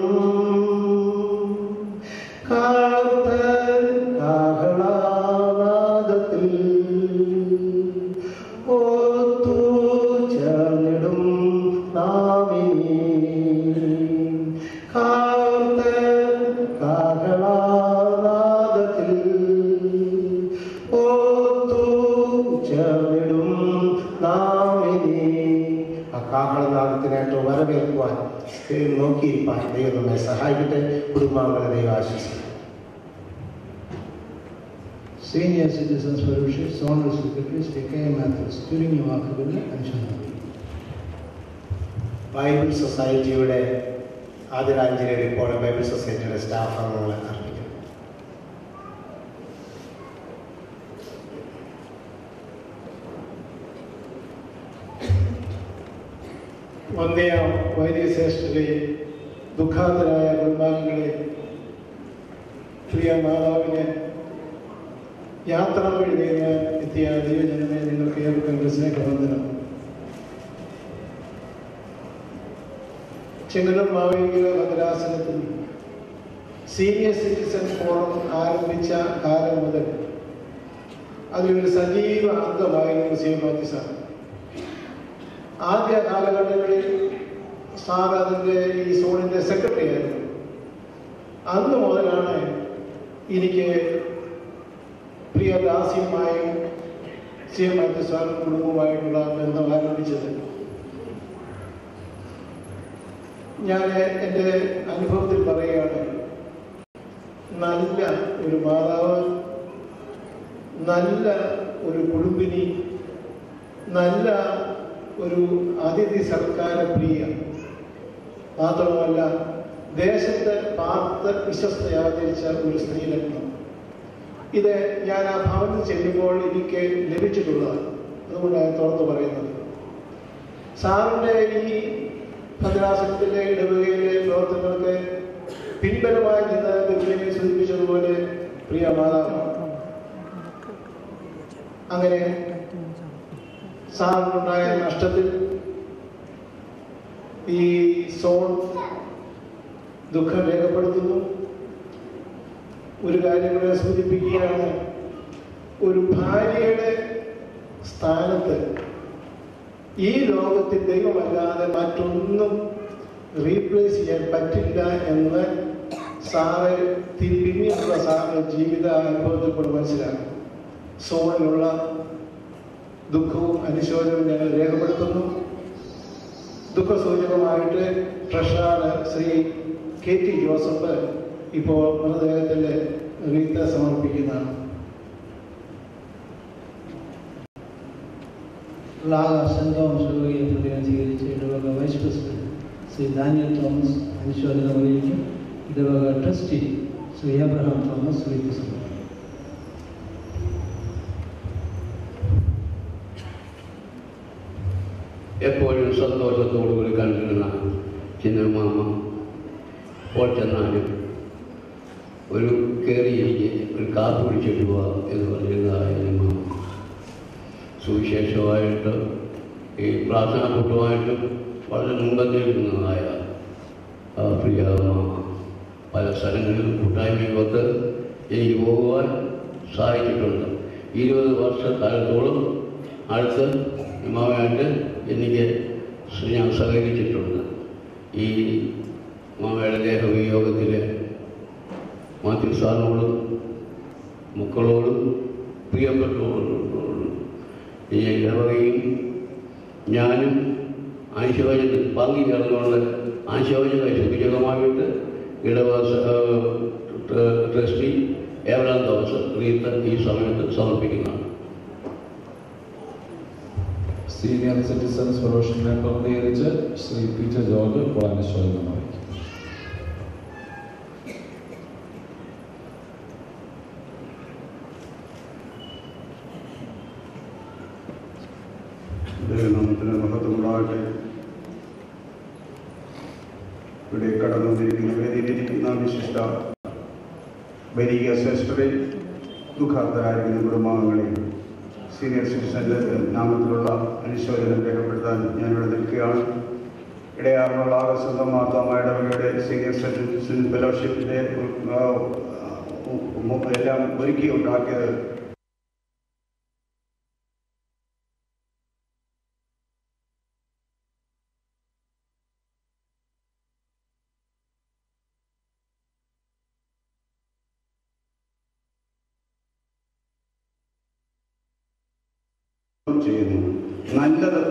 കാഹളനാദത്തിൽ ഓത്തു ചേർന്നിടും നാമിനി കാഹളനാദത്തിൽ ഓത്തു ചേർന്നിടും നാമിനി. ആ കാഹളനാദത്തിനായിട്ട് വരവേൽക്കുവാൻ നോക്കിയിരിക്കാൻ ദൈവം നമ്മെ സഹായിക്കട്ടെ. കുടുംബാംഗങ്ങളെ ദൈവം ആശംസിക്കും. Senior Citizens Fellowship, Honorary Secretary, K. Matthews, ചുരുങ്ങിയ വാക്കുകളിൽ അനുശോചനം. ബൈബിൾ സൊസൈറ്റിയുടെ ആദരാഞ്ജലി റിപ്പോർട്ട് ബൈബിൾ സൊസൈറ്റിയുടെ സ്റ്റാഫ് അംഗങ്ങൾ അർപ്പിക്കും. വന്ദയ വൈദ്യശ്രേഷ്ഠരെ, ദുഃഖാന്തരായ കുടുംബാംഗങ്ങളെ, പ്രിയ മാതാവിനെ യാത്ര വഴി നേടാൻ എത്തിയ ദൈവജനമേ, നിങ്ങൾക്ക് ഏവർക്കും സ്നേഹവന്ദനം. ചെങ്ങന്നൂർ മാവേലിക്കര ഭദ്രാസനത്തിൽ സീനിയർ സിറ്റിസൺ ഫോറം ആരംഭിച്ച കാലം മുതൽ അതിലൊരു സജീവ അംഗമായിരുന്നു സി. മാത്യു സാർ. ആദ്യ കാലഘട്ടങ്ങളിൽ സാർ അതിൻ്റെ ഈ സോണിൻ്റെ സെക്രട്ടറി ആയിരുന്നു. അന്ന് മുതലാണ് എനിക്ക് പ്രിയ ദാസിയുമായും സി. മാത്യു സാർ കുടുംബവുമായിട്ടുള്ള ബന്ധം ആരംഭിച്ചത്. ഞാൻ എൻ്റെ അനുഭവത്തിൽ പറയുകയാണ്, നല്ല ഒരു മാതാവ്, നല്ല ഒരു കുടുംബിനി, നല്ല ഒരു അതിഥി സൽക്കാര പ്രിയ, മാത്രമല്ല ദേശത്ത് പാർത്ത് വിശ്വസ്തയാചരിച്ച ഒരു സ്ത്രീലഗ്നം. ഇത് ഞാൻ ആ ഭവനത്തിൽ ചെല്ലുമ്പോൾ എനിക്ക് ലഭിച്ചിട്ടുള്ളതാണ്. അതുകൊണ്ടാണ് തുറന്നു പറയുന്നത്. സാറിൻ്റെ ഈ ഭദ്രാസനത്തിലെ ഇടവകയിലെ പ്രവർത്തനങ്ങൾക്ക് പിൻബലമായി നിന്ന് തിരുമേനി സൂചിപ്പിച്ചതുപോലെ പ്രിയ മാതാവ്. അങ്ങനെ സാറിനുണ്ടായ നഷ്ടത്തിൽ ഈ സോൺ ദുഃഖം രേഖപ്പെടുത്തുന്നു. ഒരു കാര്യം കൂടെ സൂചിപ്പിക്കുകയാണ്, ഒരു ഭാര്യയുടെ സ്ഥാനത്ത് ഈ ലോകത്തിൽ ദൈവമല്ലാതെ മറ്റൊന്നും റീപ്ലേസ് ചെയ്യാൻ പറ്റില്ല എന്ന് സാറ് പിന്നീടുള്ള സാറിൻ്റെ ജീവിത അനുഭവത്തിൽ കൂടെ മനസ്സിലാക്കും. സോണിലുള്ള ദുഃഖവും അനുശോചനവും ഞങ്ങൾ രേഖപ്പെടുത്തുന്നു. ദുഃഖസൂചകമായിട്ട് treasurer Shri K. T. Joseph ഇപ്പോൾ മൃതദേഹത്തിൽ റീത്ത സമർപ്പിക്കുന്നതാണ്. ലാഗ സെന്റ് തോമസ് ഇടവകയെ പ്രതിനിധീകരിച്ച് ഇടവക vice president Shri Daniel Thomas അനുശോചനം അറിയിക്കും. ഇടവക trustee Shri Abraham Thomas wreath സമർപ്പിക്കും. എപ്പോഴും സന്തോഷത്തോടുകൂടി കണ്ടിരുന്ന ചിന്നമാമ ഇപ്പോൾ ചെന്നാലും ഒരു കയറിയിരിക്കെ ഒരു കാപ്പ് പിടിച്ചിട്ട് പോവാ എന്ന് പറഞ്ഞിരുന്നതായ മാമ, സുവിശേഷമായിട്ട് ഈ പ്രാർത്ഥനാ കൂട്ടമായിട്ടും വളരെ മുൻപന്തിരിക്കുന്നതായ പ്രിയ മാമ പല സ്ഥലങ്ങളിലും കൂട്ടായ്മയൊക്കെ എനിക്ക് പോകുവാൻ സഹായിച്ചിട്ടുണ്ട്. 20 വർഷക്കാലത്തോളം അടുത്ത് മാമയായിട്ട് എനിക്ക് ഞാൻ സഹകരിച്ചിട്ടുണ്ട്. ഈ മാമയുടെ ദേഹവിയോഗത്തിൽ മാത്യു സാറിനോടും മക്കളോടും പ്രിയപ്പെട്ടവരോടും ഈ ഇടവകയും ഞാനും ആശോചന പങ്കുചേർന്നുകൊണ്ട് ആശോചന സൂചകമായിട്ട് ഇടവക ട്രസ്റ്റി ഏവരാം തോമസ് റീത്ത് ഈ സമയത്ത് സമർപ്പിക്കുന്നതാണ്. സീനിയർ സിറ്റിസൺസ് ഫെലോഷിപ്പിനെ പ്രതിനിധീകരിച്ച് ശ്രീ പീറ്റർ ജോർജ് ഇപ്പോൾ അനുശോചനം അറിയിക്കും. ദൈവനാമത്തിന് മഹത്വമുണ്ടാകട്ടെ. ഇവിടെ കടന്നു വന്നിരിക്കുന്ന വേദിയിലിരിക്കുന്ന വിശിഷ്ട വൈദിക ശ്രേഷ്ഠരെ, ദുഃഖാർത്ഥരായിരിക്കുന്ന കുടുംബാംഗങ്ങളെയും സീനിയർ സിറ്റിസൻ്റെ നാമത്തിലുള്ള അനുശോചനം രേഖപ്പെടുത്താൻ ഞാനിവിടെ നിൽക്കുകയാണ്. ഇടയാറുള്ള സ്വന്തം മാർത്തോമാ ഇടവകയുടെ സീനിയർ സിറ്റിസൺ ഫെലോഷിപ്പിൻ്റെ എല്ലാം ഒരുക്കി ഉണ്ടാക്കിയത് ചെയ്യുന്നു. നല്ലത്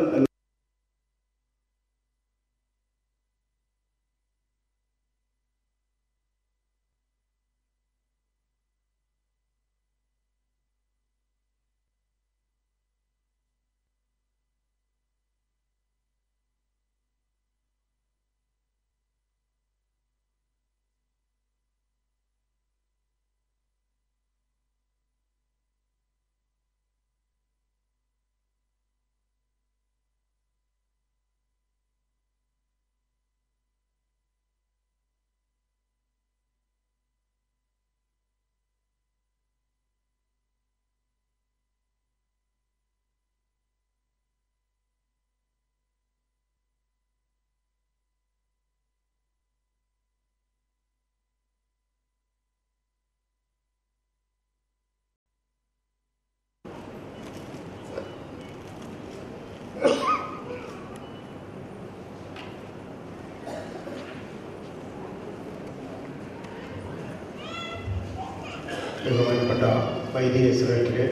ബഹുമാനപ്പെട്ട വൈദിക ശ്രേഷ്ഠരെ,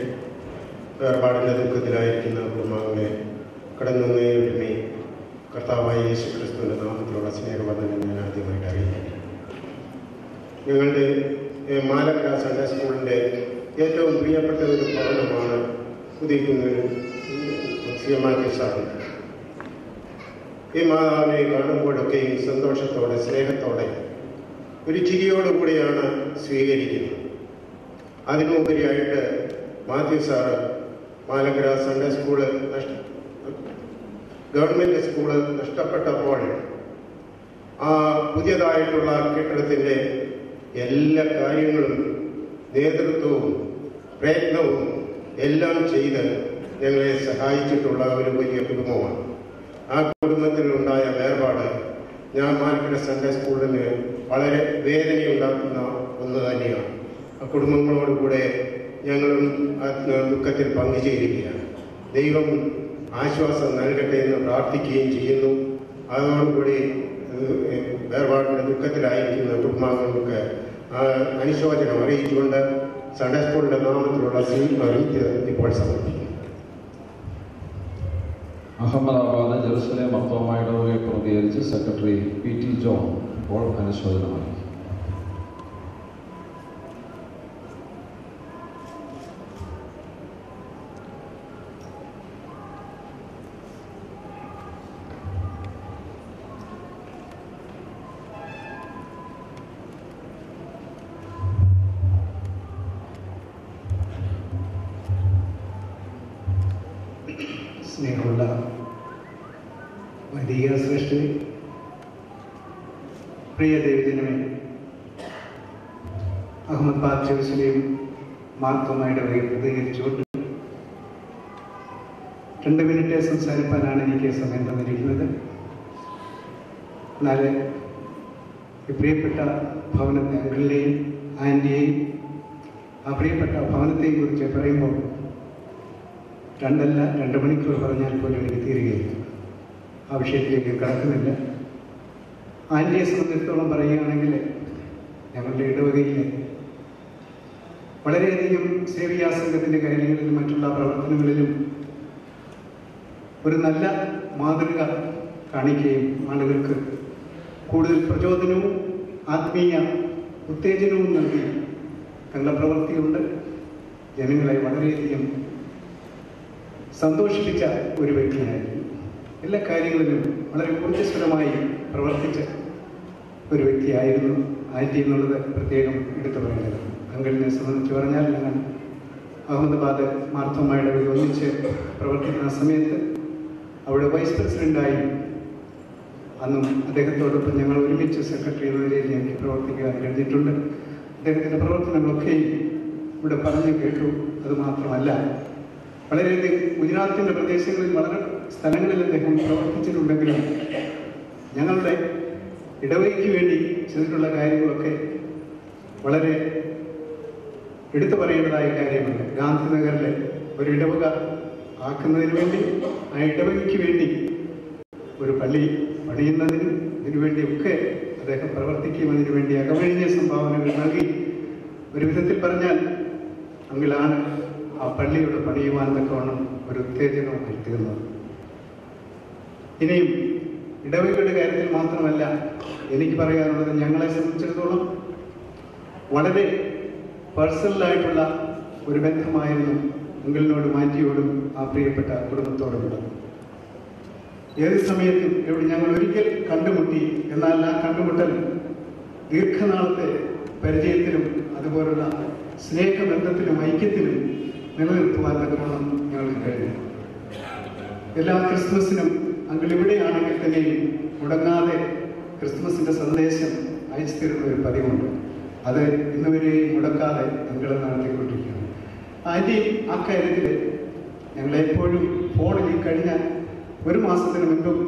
വേർപാടിൻ്റെ ദുഃഖത്തിലായിരിക്കുന്ന കുടുംബാംഗങ്ങളെ കടന്നുമേ കർത്താവായ യേശു ക്രിസ്തുവിൻ്റെ നാമത്തിലുള്ള സ്നേഹവന്ദനം ഞാൻ ആദ്യമായിട്ട് അറിയിക്കുന്നു. ഞങ്ങളുടെ മാലക്ക സൺഡേ സ്കൂളിൻ്റെ ഏറ്റവും പ്രിയപ്പെട്ട ഒരു ഭവനമാണ് ഉദിക്കുന്നത് CMRK സാറ്. ഈ മാതാവിനെ കാണുമ്പോഴൊക്കെയും സന്തോഷത്തോടെ സ്നേഹത്തോടെ ഒരു ചിരിയോടുകൂടിയാണ് സ്വീകരിക്കുന്നത്. അതിനുപരിയായിട്ട് Mathew sir Malankara Sunday school government school നഷ്ടപ്പെട്ടപ്പോൾ ആ പുതിയതായിട്ടുള്ള കെട്ടിടത്തിൻ്റെ എല്ലാ കാര്യങ്ങളും നേതൃത്വവും പ്രയത്നവും എല്ലാം ചെയ്ത് ഞങ്ങളെ സഹായിച്ചിട്ടുള്ള ഒരു വലിയ കുടുംബമാണ്. ആ കുടുംബത്തിലുണ്ടായ വേർപാട് ഞാൻ മാലങ്കര സൺഡേ സ്കൂളിന് വളരെ വേദനയുണ്ടാക്കുന്ന ഒന്ന് തന്നെയാണ്. ആ കുടുംബങ്ങളോടുകൂടെ ഞങ്ങളും ദുഃഖത്തിൽ പങ്കുചേരുകയാണ്. ദൈവം ആശ്വാസം നൽകട്ടെ എന്ന് പ്രാർത്ഥിക്കുകയും ചെയ്യുന്നു. അതോടുകൂടി വേർപാടിൻ്റെ ദുഃഖത്തിലായിരിക്കുന്ന കുടുംബാംഗങ്ങൾക്ക് അനുശോചനം അറിയിച്ചുകൊണ്ട് സൺഡേ സ്കൂളിൻ്റെ നാമത്തിലുള്ള അറിയിച്ച് ഇപ്പോൾ സമർപ്പിക്കുന്നു. അഹമ്മദാബാദ് ജെറുസലേം മാർത്തോമാ ഇടവകയെ പ്രതികരിച്ച് സെക്രട്ടറി PT ജോൺ ഇപ്പോൾ അനുശോചനം അറിയിച്ചു. സ്നേഹമുള്ള വൈദിക ശ്രേഷ്ഠ, പ്രിയ ദൈവജനമേ, അഹമ്മദാബാദ് ജെറുസലേം മാർത്തോമാ ഇടവകയെ പ്രതികരിച്ചുകൊണ്ട് 2 മിനിറ്റ് സംസാരിക്കാനാണ് എനിക്ക് സമയം തന്നിരിക്കുന്നത്. എന്നാൽ ഈ പ്രിയപ്പെട്ട ഭവനത്തെ അങ്കിളിനെയും ആൻറ്റിയെയും ആ പ്രിയപ്പെട്ട ഭവനത്തെയും കുറിച്ച് പറയുമ്പോൾ 2 മണിക്കൂർ പറഞ്ഞാൽ പോലും എനിക്ക് തീരുകയില്ല. ആ വിഷയത്തിലേക്ക് കടക്കുന്നില്ല. ആൻറ്റിയെ സംബന്ധിച്ചിടത്തോളം പറയുകയാണെങ്കിൽ ഞങ്ങളുടെ ഇടവകയിൽ വളരെയധികം സേവിയാ സംഘത്തിൻ്റെ കാര്യങ്ങളിലും മറ്റുള്ള പ്രവർത്തനങ്ങളിലും ഒരു നല്ല മാതൃക കാണിക്കുകയും ആളുകൾക്ക് കൂടുതൽ പ്രചോദനവും ആത്മീയ ഉത്തേജനവും നൽകി തങ്ങളുടെ പ്രവൃത്തിയുണ്ട് ജനങ്ങളെ വളരെയധികം സന്തോഷിപ്പിച്ച ഒരു വ്യക്തിയായിരുന്നു. എല്ലാ കാര്യങ്ങളിലും വളരെ ഊർജ്ജസ്വലമായി പ്രവർത്തിച്ച ഒരു വ്യക്തിയായിരുന്നു ആൻറ്റി എന്നുള്ളത് പ്രത്യേകം എടുത്തു പറയുന്നത്. അങ്കിളിനെ സംബന്ധിച്ച് പറഞ്ഞാൽ ഞങ്ങൾ അഹമ്മദാബാദ് മാർത്തോമാ ഇടവകയിൽ ഒന്നിച്ച് പ്രവർത്തിക്കുന്ന സമയത്ത് അവിടെ വൈസ് പ്രസിഡൻ്റായി അന്നും അദ്ദേഹത്തോടൊപ്പം ഞങ്ങൾ ഒരുമിച്ച് സെക്രട്ടറി എന്ന നിലയിൽ ഞങ്ങൾക്ക് പ്രവർത്തിക്കാൻ കഴിഞ്ഞിട്ടുണ്ട്. അദ്ദേഹത്തിൻ്റെ പ്രവർത്തനങ്ങളൊക്കെയും ഇവിടെ പറഞ്ഞു കേട്ടു. അതുമാത്രമല്ല, വളരെയധികം ഗുജറാത്തിൻ്റെ പ്രദേശങ്ങളിൽ വളരെ സ്ഥലങ്ങളിൽ അദ്ദേഹം പ്രവർത്തിച്ചിട്ടുണ്ടെങ്കിലും ഞങ്ങളുടെ ഇടവകയ്ക്ക് വേണ്ടി ചെയ്തിട്ടുള്ള കാര്യങ്ങളൊക്കെ വളരെ എടുത്തു പറയേണ്ടതായ കാര്യമുണ്ട്. ഗാന്ധിനഗറിലെ ഒരു ഇടവക ആക്കുന്നതിന് വേണ്ടി, ആ ഇടവകയ്ക്ക് വേണ്ടി ഒരു പള്ളി പണിയുന്നതിനും ഇതിനുവേണ്ടിയൊക്കെ അദ്ദേഹം പ്രവർത്തിക്കുകയും അതിനുവേണ്ടി അകമഴിഞ്ഞ സംഭാവനകൾ നൽകി. ഒരു വിധത്തിൽ പറഞ്ഞാൽ അങ്കിളാണ് ആ പള്ളിയുടെ പണിയുവാൻ തക്കവണ്ണം ഒരു ഉത്തേജനമായി തീർന്നത്. ഇനിയും ഇടവകയുടെ കാര്യത്തിൽ മാത്രമല്ല എനിക്ക് പറയാനുള്ളത്, ഞങ്ങളെ സംബന്ധിച്ചിടത്തോളം വളരെ പേഴ്സണലായിട്ടുള്ള ഒരു ബന്ധമായിരുന്നു അങ്കിളിനോടും ആൻറ്റിയോടും ആ പ്രിയപ്പെട്ട കുടുംബത്തോടുമുള്ളത്. ഏത് സമയത്തും ഇവിടെ ഞങ്ങൾ ഒരിക്കൽ കണ്ടുമുട്ടി. എന്നാൽ ആ കണ്ടുമുട്ടൽ ദീർഘനാളത്തെ പരിചയത്തിലും അതുപോലുള്ള സ്നേഹബന്ധത്തിലും ഐക്യത്തിലും നിലനിർത്തുവാൻ തക്കവണ്ണം ഞങ്ങൾക്ക് കഴിഞ്ഞു. എല്ലാ ക്രിസ്മസിനും അങ്കിൾ ഇവിടെയാണെങ്കിൽ തന്നെയും മുടങ്ങാതെ ക്രിസ്മസിൻ്റെ സന്ദേശം അയച്ചു തരുന്ന ഒരു പതിവുണ്ട്. അത് ഇന്നുവരെയും മുടക്കാതെ അങ്കിൾ നടത്തിക്കൊണ്ടിരിക്കുകയാണ്. ആൻറ്റി ആ കാര്യത്തിൽ ഞങ്ങളെപ്പോഴും ഫോണിൽ കഴിഞ്ഞ ഒരു മാസത്തിന് മുൻപും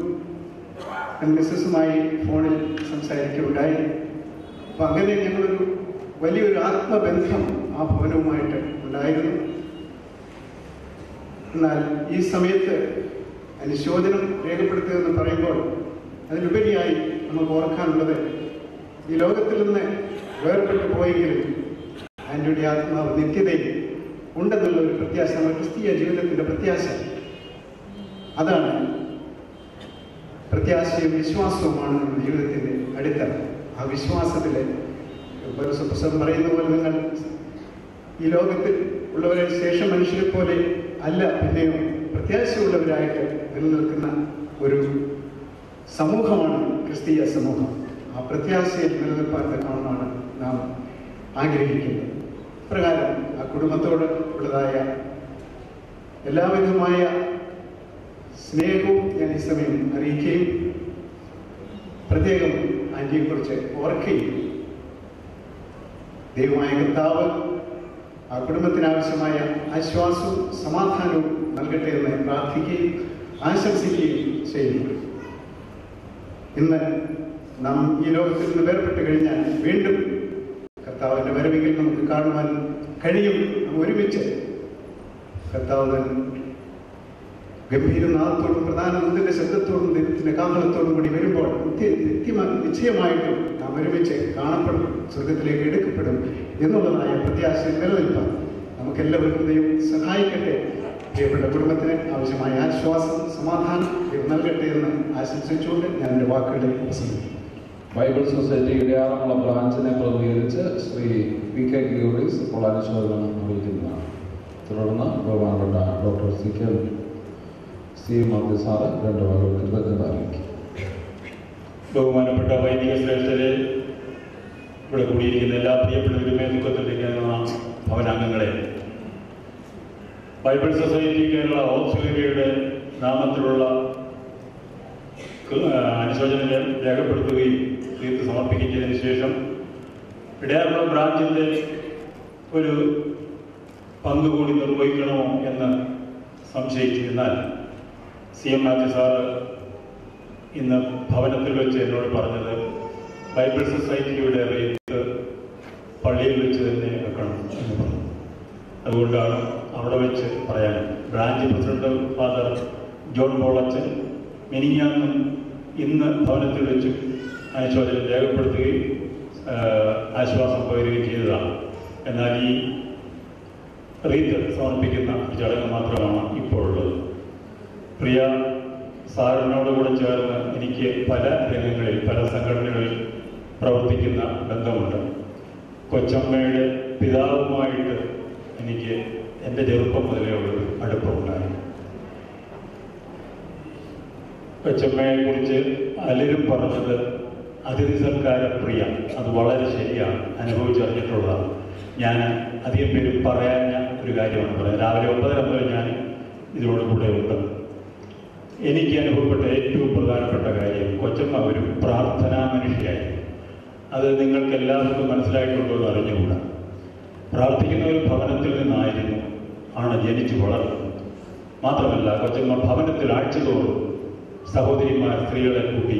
മിസ്സസുമായി ഫോണിൽ സംസാരിക്കുകയുണ്ടായി. അപ്പം അങ്ങനെ ഞങ്ങളൊരു വലിയൊരു ആത്മബന്ധം ആ ഭവനവുമായിട്ട് ഉണ്ടായിരുന്നു. എന്നാൽ ഈ സമയത്ത് അനുശോചനം രേഖപ്പെടുത്തുക എന്ന് പറയുമ്പോൾ അതിലുപരിയായി നമുക്ക് ഓർക്കാനുള്ളത്, ഈ ലോകത്തിൽ നിന്ന് വേർപെട്ടു പോയെങ്കിലും ആൻറ്റിയുടെ ആത്മാവ് നിത്യതയിൽ ഉണ്ടെന്നുള്ള ഒരു പ്രത്യാശ, നമ്മുടെ ക്രിസ്തീയ ജീവിതത്തിൻ്റെ പ്രത്യാശ. അതാണ് പ്രത്യാശയും വിശ്വാസവുമാണ് നമ്മുടെ ജീവിതത്തിൻ്റെ അടിത്തറ. ആ വിശ്വാസത്തിൽ പുസ്തകം പറയുന്ന പോലെ നിങ്ങൾ ഈ ലോകത്തിൽ ഉള്ളവരെ ശേഷം മനുഷ്യരെ പോലെ അല്ല, പിന്നെയോ പ്രത്യാശയുള്ളവരായിട്ട് നിലനിൽക്കുന്ന ഒരു സമൂഹമാണ് ക്രിസ്തീയ സമൂഹം. ആ പ്രത്യാശയിൽ നിലനിൽപ്പാൻ തക്കവണ്ണമാണ് നാം ആഗ്രഹിക്കുന്നത്. പ്രകാരം ആ കുടുംബത്തോട് ഉള്ളതായ എല്ലാവിധമായ സ്നേഹവും ഞാൻ ഈ സമയം അറിയിക്കുകയും പ്രത്യേകം ആൻറ്റിയെക്കുറിച്ച് ഓർക്കുകയും ദൈവമായ കർത്താവ് ആ കുടുംബത്തിനാവശ്യമായ ആശ്വാസവും സമാധാനവും നൽകട്ടെ എന്ന് പ്രാർത്ഥിക്കുകയും ആശംസിക്കുകയും ചെയ്യുന്നു. ഇന്ന് നാം ഈ ലോകത്തിൽ നിന്ന് വേർപെട്ട് കഴിഞ്ഞാൽ വീണ്ടും കർത്താവിൻ്റെ വരവെങ്കിൽ നമുക്ക് കാണുവാൻ കഴിയും. നാം ഒരുമിച്ച് കർത്താവ് ഗംഭീരനാഥത്തോടും പ്രധാനമന്ത്രിയുടെ ശബ്ദത്തോടും ദൈവത്തിൻ്റെ കാഹളത്തോടും കൂടി വരുമ്പോൾ നിശ്ചയമായിട്ടും നാം ഒരുമിച്ച് കാണപ്പെടും, സ്വർഗത്തിലേക്ക് എടുക്കപ്പെടും എന്നുള്ളതായ പ്രത്യാശ നിലനിൽപ്പാൻ നമുക്കെല്ലാവർക്കും ദൈവം സഹായിക്കട്ടെ. പ്രിയപ്പെട്ട കുടുംബത്തിന് ആവശ്യമായ ആശ്വാസം സമാധാനം ദൈവം നൽകട്ടെ എന്ന് ആശംസിച്ചുകൊണ്ട് ഞാൻ എൻ്റെ വാക്കുകളെ ഉപസംഹരിക്കും. ബൈബിൾ സൊസൈറ്റിയുടെ ആറന്മുള ബ്രാഞ്ചിനെ പ്രതിനിധീകരിച്ച് ശ്രീ പി കെ ഗ്യൂറീസ് ഇപ്പോൾ അനുശോചനം അറിയിക്കുന്നതാണ്. തുടർന്ന് ബഹുമാനപ്പെട്ട ഡോക്ടർ സി മാത്യു സാറ് രണ്ട് വാക്കുകൾ കൃതജ്ഞത അറിയിക്കും. ബഹുമാനപ്പെട്ട വൈദിക ശ്രേഷ്ഠരെ, ഇവിടെ കൂടിയിരിക്കുന്ന എല്ലാ പ്രിയപ്പെട്ടവരുമേ, ദുഃഖത്തിലിരിക്കുന്ന ഭവനാംഗങ്ങളെ, ബൈബിൾ സൊസൈറ്റി കേരള ഓക്സിലറിയുടെ നാമത്തിലുള്ള അനുശോചനം രേഖപ്പെടുത്തുകയും തീർത്ത് സമർപ്പിക്കുന്നതിന് ശേഷം ഇടയാറുള്ള ബ്രാഞ്ചിൻ്റെ ഒരു പങ്കുകൂടി നിർവഹിക്കണമോ എന്ന് സംശയിച്ചു. എന്നാൽ CM മാത്യു സാറ് ഇന്ന് ഭവനത്തിൽ വെച്ച് എന്നോട് പറഞ്ഞത് ബൈബിൾ സൊസൈറ്റിയുടെ റേറ്റ് പള്ളിയിൽ വെച്ച് തന്നെ വെക്കണം എന്ന് പറഞ്ഞു. അതുകൊണ്ടാണ് അവിടെ വെച്ച് പറയാൻ. Branch president father John Polachan മിനിഞ്ഞാന്നും ഇന്ന് ഭവനത്തിൽ വെച്ച് അനുശോചനം രേഖപ്പെടുത്തുകയും ആശ്വാസം പകരുകയും ചെയ്തതാണ്. എന്നാൽ ഈ റീത്ത് സമർപ്പിക്കുന്ന ചടങ്ങ് മാത്രമാണ് ഇപ്പോൾ ഉള്ളത്. പ്രിയ സാറിനോടുകൂടെ ചേർന്ന് എനിക്ക് പല രംഗങ്ങളിൽ പല സംഘടനകളിൽ പ്രവർത്തിക്കുന്ന ബന്ധമുണ്ട്. കൊച്ചമ്മയുടെ പിതാവുമായിട്ട് എനിക്ക് എൻ്റെ ചെറുപ്പം മുതലേ ഉള്ളൊരു അടുപ്പമുണ്ടായി. കൊച്ചമ്മയെക്കുറിച്ച് പലരും പറഞ്ഞത് അതിഥി സൽക്കാര പ്രിയ, അത് വളരെ ശരിയാണ്, അനുഭവിച്ചറിഞ്ഞിട്ടുള്ളതാണ്. ഞാൻ അധികം പേരും പറയാഞ്ഞ ഒരു കാര്യമാണ് പറയുന്നത്. രാവിലെ 9:30 മുതൽ ഞാൻ ഇതിനോടുകൂടെ ഉണ്ട്. എനിക്ക് അനുഭവപ്പെട്ട ഏറ്റവും പ്രധാനപ്പെട്ട കാര്യം, കൊച്ചമ്മ ഒരു പ്രാർത്ഥനാ മനുഷ്യയായി. അത് നിങ്ങൾക്ക് എല്ലാവർക്കും മനസ്സിലായിട്ടുണ്ടോ എന്ന് അറിഞ്ഞുകൂടാ. പ്രാർത്ഥിക്കുന്ന ഒരു ഭവനത്തിൽ നിന്നായിരുന്നു ജനിച്ചു വളർന്നത്. മാത്രമല്ല കൊച്ചമ്മ ഭവനത്തിൽ ആഴ്ചതോറും സഹോദരിമാർ സ്ത്രീകളെ കൂട്ടി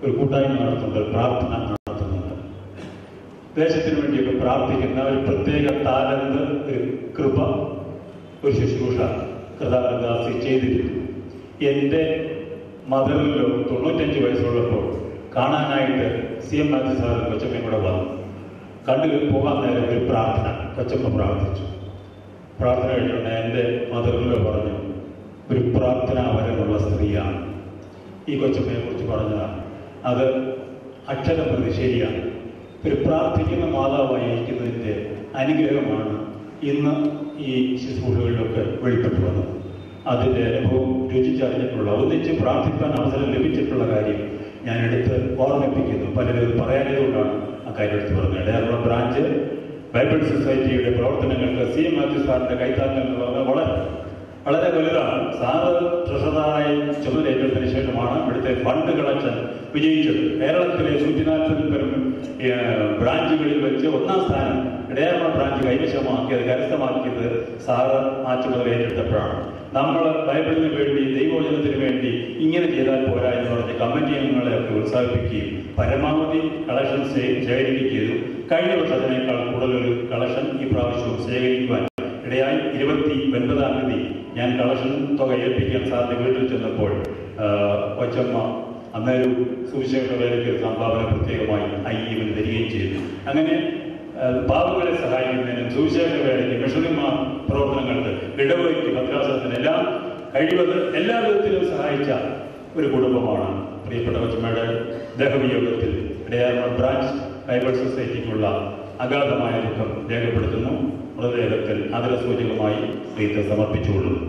ഒരു കൂട്ടായ്മ നടത്തുന്നത്, പ്രാർത്ഥന നടത്തുന്നുണ്ട്. ദേശത്തിന് വേണ്ടിയൊക്കെ പ്രാർത്ഥിക്കുന്ന ഒരു പ്രത്യേക താലന്ത്, ഒരു കൃപ, ഒരു ശുശ്രൂഷ കൃതാകൃതാസി ചെയ്തിരുന്നു. എൻ്റെ മദറിലോ 95 വയസ്സുള്ളപ്പോൾ കാണാനായിട്ട് CM മാത്യു സാറും കൊച്ചമ്മയും കൂടെ വന്നു. കണ്ടു പോകാൻ നേരം ഒരു പ്രാർത്ഥന കൊച്ചമ്മ പ്രാർത്ഥിച്ചു. പ്രാർത്ഥന കഴിഞ്ഞുകൊണ്ട് എൻ്റെ മദറിലോ പറഞ്ഞു, ഒരു പ്രാർത്ഥനാവരമുള്ള സ്ത്രീയാണ് ഈ കൊച്ചമ്മയെ കുറിച്ച് പറഞ്ഞതാണ്. അത് അക്ഷരം പ്രതി ശരിയാണ്. ഒരു പ്രാർത്ഥിക്കുന്ന മാതാവായിരിക്കുന്നതിൻ്റെ അനുഗ്രഹമാണ് ഇന്ന് ഈ ശുശ്രൂഷകളിലൊക്കെ വെളിപ്പെട്ടു വന്നത്. അതിൻ്റെ അനുഭവം രുചിച്ചറിഞ്ഞിട്ടുള്ള, ഒന്നിച്ച് പ്രാർത്ഥിക്കാൻ അവസരം ലഭിച്ചിട്ടുള്ള കാര്യം ഞാൻ എടുത്ത് ഓർമ്മിപ്പിക്കുന്നു. പലരും പറയാനതുകൊണ്ടാണ് ആ കാര്യം എടുത്ത് പറഞ്ഞത്. എറണാകുളം ബ്രാഞ്ച് ബൈബിൾ സൊസൈറ്റിയുടെ പ്രവർത്തനങ്ങൾക്ക് CM മാത്യു സാറിൻ്റെ കൈത്താങ്ങൽ എന്ന് പറഞ്ഞാൽ വളരെ വലുതാണ്. സാറ് ട്രഷററായി ചുമതലയേറ്റതിന് ശേഷമാണ് ഇവിടുത്തെ ഫണ്ട് കളക്ഷൻ വിജയിച്ചത്. കേരളത്തിലെ 140 പേരും ബ്രാഞ്ചുകളിൽ വെച്ച് 1ാം സ്ഥാനം ഇടയാറുള്ള ബ്രാഞ്ച് കരസ്ഥമാക്കിയത് സാറ് ആ ചുമതല ഏറ്റെടുത്തപ്പോഴാണ്. നമ്മൾ ബൈബിളിന് വേണ്ടി, ദൈവവചനത്തിന് വേണ്ടി ഇങ്ങനെ ചെയ്താൽ പോരാ എന്ന് പറഞ്ഞ് കമ്മിറ്റി അംഗങ്ങളെയൊക്കെ ഉത്സാഹിപ്പിക്കുകയും പരമാവധി കളക്ഷൻ ശേഖരിക്കുകയും ചെയ്തു. കഴിഞ്ഞ വർഷത്തിനേക്കാൾ കൂടുതലൊരു കളക്ഷൻ ഈ പ്രാവശ്യവും ശേഖരിക്കുവാൻ ഇടയായി. 29-ാം തീയതി ഞാൻ കളക്ഷൻ തുക ഏൽപ്പിക്കാൻ സാറിൻ്റെ വീട്ടിൽ ചെന്നപ്പോൾ കൊച്ചമ്മ അന്നേരം സുവിശേഷ വേലയ്ക്ക് സംഭാവന പ്രത്യേകമായി IEM-ന് തരികയും ചെയ്തു. അങ്ങനെ പാവങ്ങളെ സഹായിക്കുന്നതിനും സുവിശേഷ വേലയ്ക്ക്, മിഷണറിമാർ പ്രവർത്തനങ്ങൾക്ക്, ഇടവയ്ക്ക്, ഭദ്രാസനത്തിന് എല്ലാം കഴിവത് എല്ലാ വിധത്തിലും സഹായിച്ച ഒരു കുടുംബമാണ്. പ്രിയപ്പെട്ട കൊച്ചമ്മയുടെ ദേഹവിയോഗത്തിൽ ഇടയാറുള്ള ബ്രാഞ്ച് ബൈബിൾ സൊസൈറ്റിക്കുള്ള അഗാധമായ ദുഃഖം രേഖപ്പെടുത്തുന്നു. മൃതദേഹത്തിൽ ആദരസൂചകമായി റീത്ത് സമർപ്പിച്ചുകൊള്ളുന്നു.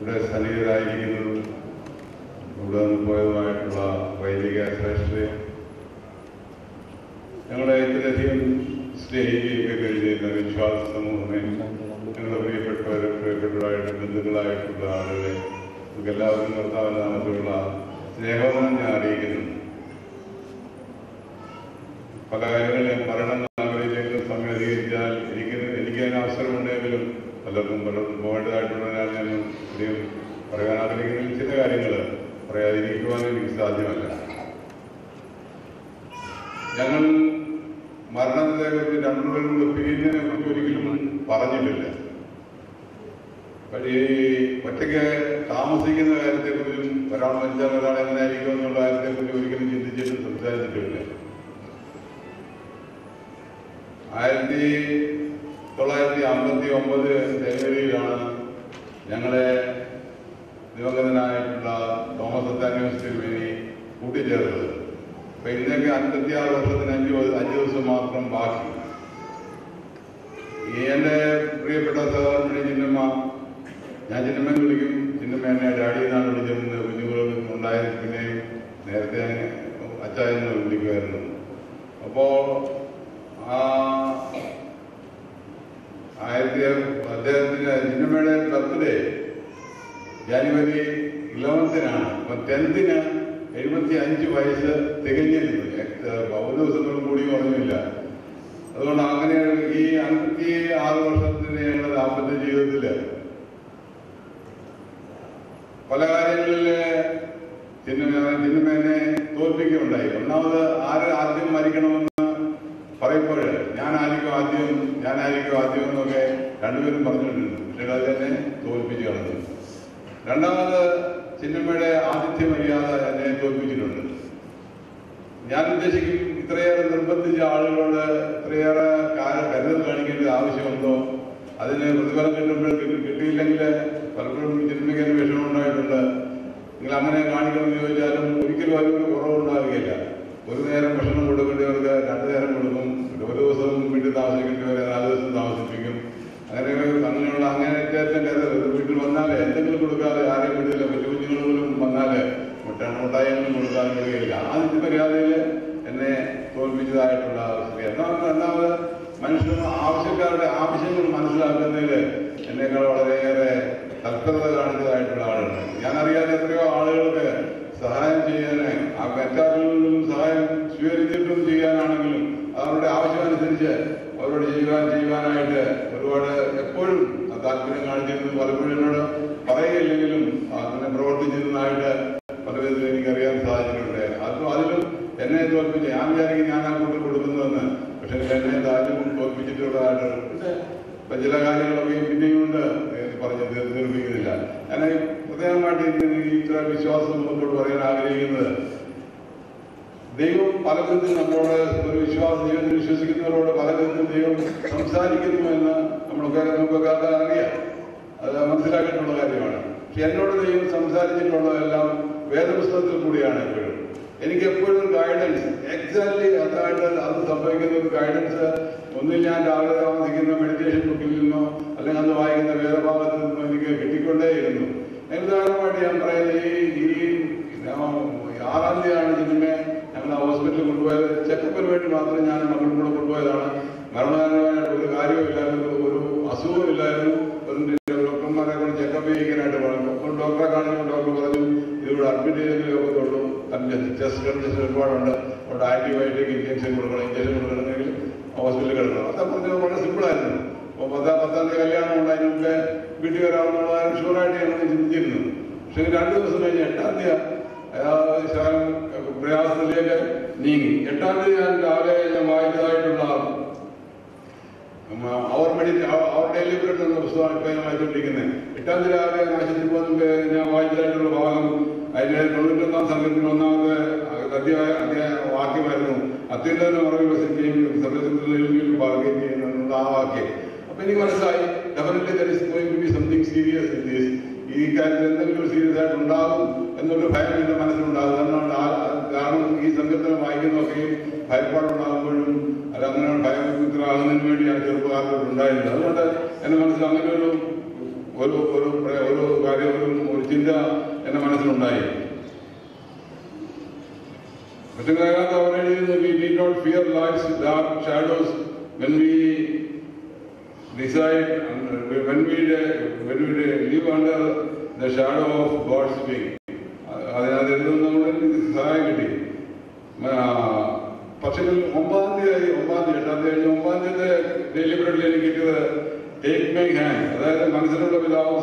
ഇവിടെ സന്നിഹിതരായിരിക്കുന്നതും ഇവിടെ നിന്ന് പോയതുമായിട്ടുള്ള വൈദിക ശ്രേഷ്ഠയും ഞങ്ങളെ ഇത്രയധികം സ്നേഹിക്കുകയൊക്കെ കഴിഞ്ഞിരുന്ന വിശ്വാസ സമൂഹമേ, ഞങ്ങളുടെ പ്രിയപ്പെട്ടവരായിട്ട് ബന്ധുക്കളായിട്ടുള്ള ആളുകളെ നമുക്ക് എല്ലാവർക്കും കർത്താവിന്റെ നാമത്തിലുള്ള സ്നേഹവും ഞാൻ അറിയിക്കുന്നു. പല കാര്യങ്ങളും പറയണം ആഗ്രഹിച്ചെങ്കിലും സമയം അധികരിച്ചാൽ എനിക്കതിന് അവസരമുണ്ടെങ്കിലും പലർക്കും പോകേണ്ടതായിട്ടുള്ളതിനാൽ ഞാൻ അധികം പറയാൻ ആഗ്രഹിക്കുന്ന ചില കാര്യങ്ങൾ പറയാതിരിക്കുവാൻ എനിക്ക് സാധ്യമല്ല. ഞങ്ങൾ മരണത്തെക്കുറിച്ച് രണ്ടുപേരും കൂടെ പിരിഞ്ഞതിനെ കുറിച്ച് ഒരിക്കലും പറഞ്ഞിട്ടില്ല. പക്ഷേ ഒറ്റയ്ക്ക് താമസിക്കുന്ന കാര്യത്തെക്കുറിച്ചും ഒരാൾ മരിച്ചാൽ ഒരാൾ എങ്ങനെയായിരിക്കും എന്നുള്ള കാര്യത്തെക്കുറിച്ച് ഒരിക്കലും ചിന്തിച്ചിട്ടും സംസാരിച്ചിട്ടില്ല. 1959 ജനുവരിയിലാണ് ഞങ്ങളെ ദിവംഗതനായിട്ടുള്ള തോമസ് അത്താന്യോസ് തിരുമേനി കൂട്ടിച്ചേർത്തത്. അപ്പൊ ഇന്നേക്ക് 56 വർഷത്തിന് 5 ദിവസം മാത്രം ബാക്കി. എന്റെ പ്രിയപ്പെട്ട സഹോദരൻ ചിന്നമ്മ, ഞാൻ ചിന്നമ്മനെ വിളിക്കും, ചിന്നമ്മ എന്നെ ഡാഡി എന്നാണ് വിളിച്ചിരുന്നത്. കുഞ്ഞുങ്ങളും ഉണ്ടായത് പിന്നെ നേരത്തെ അച്ചായെന്ന് വിളിക്കുമായിരുന്നു. അപ്പോ അദ്ദേഹത്തിന്റെ ചിന്നമ്മയുടെ ബർത്ത്ഡേ ജനുവരി 11-നാണ്. അപ്പൊ 10-ന് 75 വയസ്സ് തികഞ്ഞിരുന്നു. ഒരു ദിവസങ്ങളും കൂടി കുറഞ്ഞില്ല. അതുകൊണ്ട് അങ്ങനെ ഈ 56 വർഷത്തിന് ഞങ്ങളുടെ ദാമ്പത്യ ജീവിതത്തില് പല കാര്യങ്ങളില് ചിന്നമ്മേനെ തോൽപ്പിക്കുകയുണ്ടായി. ഒന്നാമത് ആദ്യം മരിക്കണമെന്ന് പറയുമ്പോൾ ഞാനായിരിക്കും ആദ്യം എന്നൊക്കെ രണ്ടുപേരും പറഞ്ഞിട്ടുണ്ട്. പക്ഷേ അത് തന്നെ തോൽപ്പിച്ചു കളഞ്ഞു. രണ്ടാമത് ചിന്നമ്മയുടെ ആതിഥ്യ മര്യാദ എന്നെ തോൽപ്പിച്ചിട്ടുണ്ട്. ഞാൻ ഉദ്ദേശിക്കും, ഇത്രയേറെ നിർബന്ധിച്ച ആളുകളോട് ഇത്രയേറെ കരുതൽ കാണിക്കേണ്ട ആവശ്യമുണ്ടോ? അതിന് പ്രതിഫലം കിട്ടിയില്ലെങ്കിൽ പലപ്പോഴും ചിന്നമ്മയ്ക്ക് ഒരു വിഷമം ഉണ്ടായിട്ടുണ്ട്. നിങ്ങൾ അങ്ങനെ കാണിക്കണമെന്ന് ചോദിച്ചാലും ഒരിക്കലും അതിനൊരു കുറവുണ്ടാവുകയില്ല. ഒരു നേരം ഭക്ഷണം കൊടുക്കേണ്ടവർക്ക് 2 നേരം കൊടുക്കും. ഒരു ദിവസം വീട്ടിൽ താമസിക്കേണ്ടവരെ 4 ദിവസം താമസിപ്പിക്കും. അങ്ങനെയുള്ള അങ്ങേറ്റം കരുതൽ വീട്ടിൽ വന്നാൽ എന്തെങ്കിലും കൊടുക്കാതെ ആരെയും വിടില്ല. കൊച്ചു കുഞ്ഞുങ്ങൾ പോലും വന്നാൽ മുട്ടായെങ്കിലും കൊടുക്കാതെ വിടുകയില്ല. ആദ്യത്തെ മര്യാദയിൽ എന്നെ തോൽപ്പിച്ചതായിട്ടുള്ള സ്ത്രീ. രണ്ടാമത് ആവശ്യക്കാരുടെ ആവശ്യങ്ങൾ മനസ്സിലാക്കുന്നതിൽ എന്നേക്കാൾ വളരെയേറെ തൽപരത കാണിച്ചതായിട്ടുള്ള ആളുണ്ട്. ഞാനറിയാതെ എത്രയോ ആളുകൾക്ക് സഹായം ചെയ്യാൻ മറ്റാളുകളിൽ നിന്നും സഹായം സ്വീകരിച്ചിട്ടും ചെയ്യാനാണെങ്കിലും അവരുടെ ആവശ്യമനുസരിച്ച് അവരോട് ചെയ്യുവാനായിട്ട് ഒരുപാട് എപ്പോഴും താല്പര്യം കാണിച്ചിരുന്നു. പലപ്പോഴും എന്നോട് പറയുകയില്ലെങ്കിലും അങ്ങനെ പ്രവർത്തിച്ചിരുന്നതായിട്ട് പല വിധത്തിൽ എനിക്കറിയാൻ സാധിച്ചിട്ടുണ്ട്. അതിലും എന്നെ തോൽപ്പിച്ച് ഞാൻ വിചാരിക്കും ഞാൻ ആ കൂട്ടിൽ കൊടുക്കുന്നതെന്ന്. പക്ഷെ എന്നെ താല്പര്യം തോൽപ്പിച്ചിട്ടുള്ളതായിട്ട് പിന്നെ ചില കാര്യങ്ങളൊക്കെയും പിന്നെയും കൊണ്ട് പറഞ്ഞ് നിർമ്മിക്കുന്നില്ല. ഞാൻ പ്രത്യേകമായിട്ട് ഇത്ര വിശ്വാസം മുമ്പോട്ട് പറയാൻ ആഗ്രഹിക്കുന്നത്, ദൈവം പല വിധത്തിൽ നമ്മളോട് ഒരു ദൈവത്തിൽ വിശ്വസിക്കുന്നവരോട് പല വിധത്തിൽ ദൈവം സംസാരിക്കുന്നു എന്ന് നമുക്കൊക്കെ അറിയാം. അത് മനസ്സിലാക്കിയിട്ടുള്ള കാര്യമാണ്. പക്ഷെ എന്നോട് ദൈവം സംസാരിച്ചിട്ടുള്ളതെല്ലാം വേദപുസ്തകത്തിൽ കൂടിയാണ്. എപ്പോഴും എനിക്ക് എപ്പോഴും ഗൈഡൻസ് എക്സാക്ട്ലി അതായിട്ട് അത് സംഭവിക്കുന്ന ഒരു ഗൈഡൻസ് ഒന്നിൽ ഞാൻ രാവിലെ താമസിക്കുന്ന മെഡിറ്റേഷൻ ബുക്കിൽ നിന്നോ അല്ലെങ്കിൽ അന്ന് വായിക്കുന്ന വേദഭാഗത്തിൽ നിന്നോ എനിക്ക് കിട്ടിക്കൊണ്ടേയിരുന്നു. ഉദാഹരണമായിട്ട് ഞാൻ പറയുന്നത് ഈ 6-ാം തീയതിയാണ് ഇതിനെ ഞങ്ങൾ ഹോസ്പിറ്റലിൽ കൊണ്ടുപോയത്. ചെക്കപ്പിന് വേണ്ടി മാത്രം ഞാൻ മക്കളും കൂടെ കൊണ്ടുപോയതാണ്. മരണകാരണമായിട്ട് ഒരു കാര്യവുമില്ലായിരുന്നു, ഒരു അസുഖമില്ലായിരുന്നു. ഡോക്ടർമാരെ കൊണ്ട് ചെക്കപ്പ് ചെയ്യിക്കാനായിട്ട് പറഞ്ഞു. അപ്പോൾ ഡോക്ടറെ കാണിക്കുമ്പോൾ ഡോക്ടർ പറഞ്ഞു ഇതിലൂടെ അഡ്മിറ്റ് ചെയ്തെങ്കിലും ഒക്കത്തുള്ളൂ, അതിൻ്റെ ചെസ്റ്റ് കണ്ടീഷൻ ഒരുപാടുണ്ട്, അവിടെ ആൻറ്റിബയോട്ടിക് ഇഞ്ചക്ഷൻ കൊടുക്കണമെങ്കിൽ ഹോസ്പിറ്റലിൽ കിടക്കണം. അതാ പറഞ്ഞത് വളരെ സിമ്പിളായിരുന്നു. അപ്പോൾ 10-ാം തീയതി കല്യാണം ഉണ്ടായതിന് മുമ്പേ വീട്ടിൽ വരാമെന്നുള്ള ഷുവറായിട്ട് ഞങ്ങൾ ചിന്തിച്ചിരുന്നു. പക്ഷേ 2 ദിവസം കഴിഞ്ഞ് 8-ാം തീയതി പ്രയാസത്തിലേക്ക് നീങ്ങി. 8-ാം തീയതി ഞാൻ രാവിലെ ഞാൻ വായിച്ചതായിട്ടുള്ള അവർ ഡെയിലി ബ്രെഡ് എന്ന പുസ്തകമാണ് ഇപ്പം ഞാൻ വായിച്ചുകൊണ്ടിരിക്കുന്നത്. 8-ാം തീയതി രാവിലെ ആശുപത്രി പോകുന്ന ഞാൻ വായിച്ചതായിട്ടുള്ള ഭാഗം അതിൻ്റെ 91-ാം സംഘത്തിന് 1-ാമത്തെ വാക്യമായിരുന്നു. അത്യുന്നത മറവിൽ സത്യത്തിൽ ബാർഗെയിൻ ചെയ്യുന്ന ആ വാക്യം. അപ്പൊ എനിക്ക് മനസ്സിലായി definitely there is going to be something serious in this. ഈ കാര്യത്തിൽ എന്തെങ്കിലും സീരിയസ് ആയിട്ട് ഉണ്ടാകും എന്നൊരു ഭയം എന്റെ മനസ്സിലുണ്ടാകും. കാരണം ഈ സങ്കീർത്തനം വായിക്കുന്നതൊക്കെയും ഭയപ്പാടുണ്ടാകുമ്പോഴും അല്ല അങ്ങനെ ഭയമുക്തരാകുന്നതിന് വേണ്ടിയാണ് ചെറുപ്പകാലത്തോട് ഉണ്ടായിരുന്നത്. അതുകൊണ്ട് എന്റെ മനസ്സിൽ അങ്ങനെ ഒരു കാര്യം ഒരു ചിന്ത എന്റെ മനസ്സിലുണ്ടായി. മറ്റൊരാകാത്ത അവരെഴുതുന്നത് we need not fear life's dark shadows when we decide when we live under the shadow of God's wing. അതിൽ നമ്മുടെ സഹായം കിട്ടി. പക്ഷേ 9-ാം തീയതി 8-ാം തീയതി ഡെലിബറേറ്റ്ലി എനിക്ക് കിട്ടിയത് ടേക്ക് മൈ ഹാൻഡ്, അതായത് മനസ്സിലുള്ള പിതാവും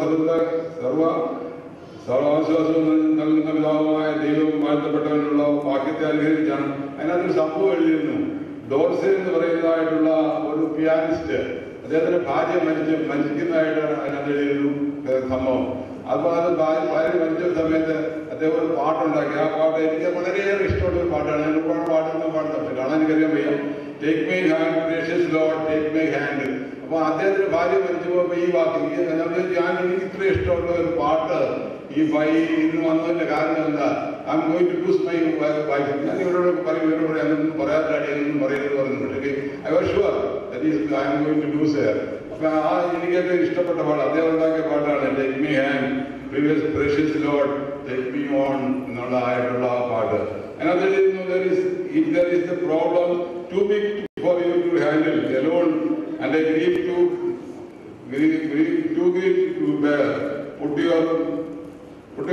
സർവാശ്വാസവും നൽകുന്ന പിതാവുമായ ദൈവവും വാഴ്ത്തപ്പെട്ടവനുള്ള വാക്യത്തെ അനുകരിച്ചാണ്. അതിനകത്തൊരു സംഭവം എഴുതിയിരുന്നു. ഡോർസെ എന്ന് പറയുന്നതായിട്ടുള്ള ഒരു പിയാനിസ്റ്റ്, അദ്ദേഹത്തിന്റെ ഭാര്യ മരിക്കുന്നതായിട്ട് അതിനകത്ത് എഴുതിയിരുന്നു സംഭവം. അപ്പോൾ അത് ഭാര്യ മരിച്ച സമയത്ത് അദ്ദേഹം ഒരു പാട്ടുണ്ടാക്കി. ആ പാട്ട് എനിക്ക് വളരെയേറെ ഇഷ്ടമുള്ള ഒരു പാട്ടാണ്. ഞാൻ ഒരുപാട് പാട്ടൊന്നും പാടുന്നത്, പക്ഷെ കാണാൻ എനിക്കറിയാൻ വയ്യ. Take my hand precious Lord take my hand. അപ്പൊ അദ്ദേഹത്തിന്റെ ഭാര്യ മരിച്ചു പോയപ്പോ ഈ വാക്ക് ഞാൻ എനിക്ക് ഇത്ര ഇഷ്ടമുള്ള ഒരു പാട്ട് ഇന്ന് വന്നതിന്റെ കാരണം എന്താ? I'm going to lose my wife. ഞാൻ ഇവരോട് എന്നൊന്നും പറയാത്ത എന്നൊന്നും പറയുന്നത് പറഞ്ഞു. പക്ഷേ I was sure that is I'm going to lose hair. അപ്പൊ എനിക്ക് ഏറ്റവും ഇഷ്ടപ്പെട്ട പാട്ട് അദ്ദേഹം ഉണ്ടാക്കിയ പാട്ടാണ് take me hand precious Lord take me on എന്നുള്ളതായിട്ടുള്ള ആ പാട്ട്. അതിനകത്ത് if there is the problem too big for you to handle alone and a grief too great to bear, put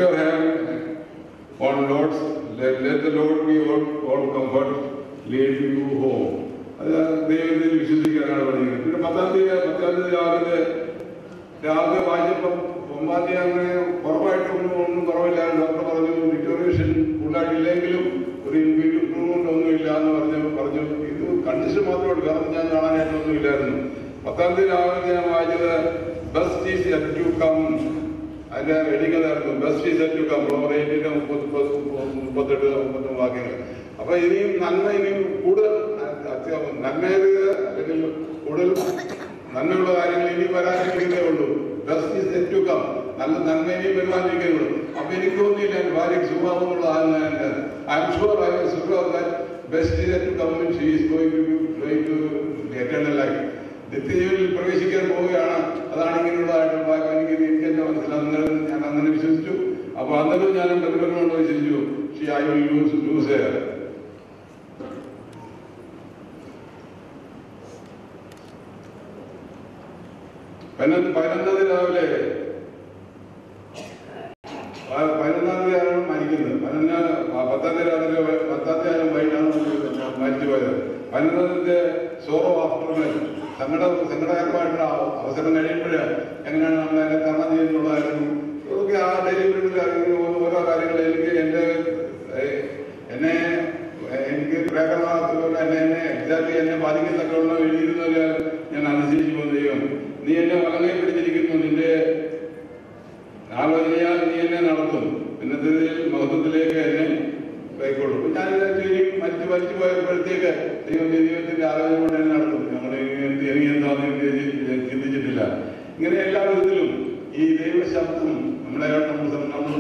your hand on Lord's, let the Lord be all comfort, lead you home. അത് ദൈവത്തിൽ വിശ്വസിക്കാനാണ് പറയുന്നത്. പിന്നെ 10-ാം തീയതി രാവിലെ വായിച്ചപ്പം 9-ാം തീയതി അങ്ങനെ കുറവായിട്ടൊന്നും കുറവില്ലായിരുന്നു. Doctor പറഞ്ഞു deterioration ഫുള്ളായിട്ടില്ലെങ്കിലും ഒരു ഇമ്പ്രൂവ്മെന്റ് ഒന്നുമില്ല എന്ന് പറഞ്ഞു. ഇത് കണ്ടീഷൻ മാത്രമേ കാരണം ഞാൻ കാണാനായിട്ടൊന്നും ഇല്ലായിരുന്നു. 10-ാം തീയതി രാവിലെ ഞാൻ വായിച്ചത് best is yet to come. അതിന്റെ റെഡിങ്ങായിരുന്നു best is yet to come. റോമർ 8-38 വാക്യങ്ങൾ. അപ്പൊ ഇനിയും കൂടുതൽ നന്മയേറിയ അല്ലെങ്കിൽ കൂടുതൽ നന്മയുള്ള കാര്യങ്ങൾ ഇനി വരാനിരിക്കുന്നേ ഉള്ളൂ. Best is yet to come. നല്ല നന്മ ഇനിയും വരുവാനിരിക്കുന്നേ ഉള്ളൂ. അപ്പൊ എനിക്ക് തോന്നിയില്ല എന്റെ ഭാര്യയ്ക്ക് സുഖമാകുന്നുള്ളതാണ്. I'm sure best is yet to come means she is going to eternal life. നിത്യജീവനിൽ പ്രവേശിക്കാൻ പോവുകയാണ്. അതാണ് ഇങ്ങനെയുള്ളതായിട്ടുള്ള എനിക്ക് എന്നെ മനസ്സിലാകുന്നത്. അന്നേരം ഞാൻ പ്രതിഫലനോട് ചിന്തിച്ചു, ഐ വിൽ ലൂസ് ഹെയർ. പതിനൊന്നാം രാവിലെ മരിക്കുന്നത്. 10 രാത്രി 10 വൈകിട്ടാണ് മരിച്ചുപോയത്. 11 സോറോ ആഫ്റ്റർ സങ്കടകരമായിട്ടുള്ള അവസരം കഴിയുമ്പോൾ എങ്ങനെയാണ് നമ്മൾ അതിനെ തരണം ചെയ്യുന്നുള്ളതായിരുന്നു. ഇതൊക്കെ ആ ഡെലിവറിയിൽ ഓരോ കാര്യങ്ങൾ എനിക്ക് പ്രേരണ എന്നെ എക്സാക്ട്ലി എന്നെ ബാധിക്കത്തക്കുള്ള എഴുതിയിരുന്നവര് ഞാൻ അനുസരിച്ച് പോകുന്ന ദൈവം, നീ എന്നെ വലങ്ങി പിടിച്ചിരിക്കുന്നു, നിന്റെ ആലോചനയാൽ നീ എന്നെ നടത്തും, പിന്നത്തെ മഹത്വത്തിലേക്ക് എന്നെ കൈക്കൊള്ളും. ഞാൻ മരിച്ചു പോയപ്പോഴത്തേക്ക് ദൈവത്തിന്റെ ആലോചന കൊണ്ട് എന്നെ നടത്തും. ഞങ്ങൾ എനിക്ക് എന്താണെന്ന് ചിന്തിച്ചിട്ടില്ല. ഇങ്ങനെ എല്ലാ വിധത്തിലും ഈ ദൈവശബ്ദം നമ്മൾ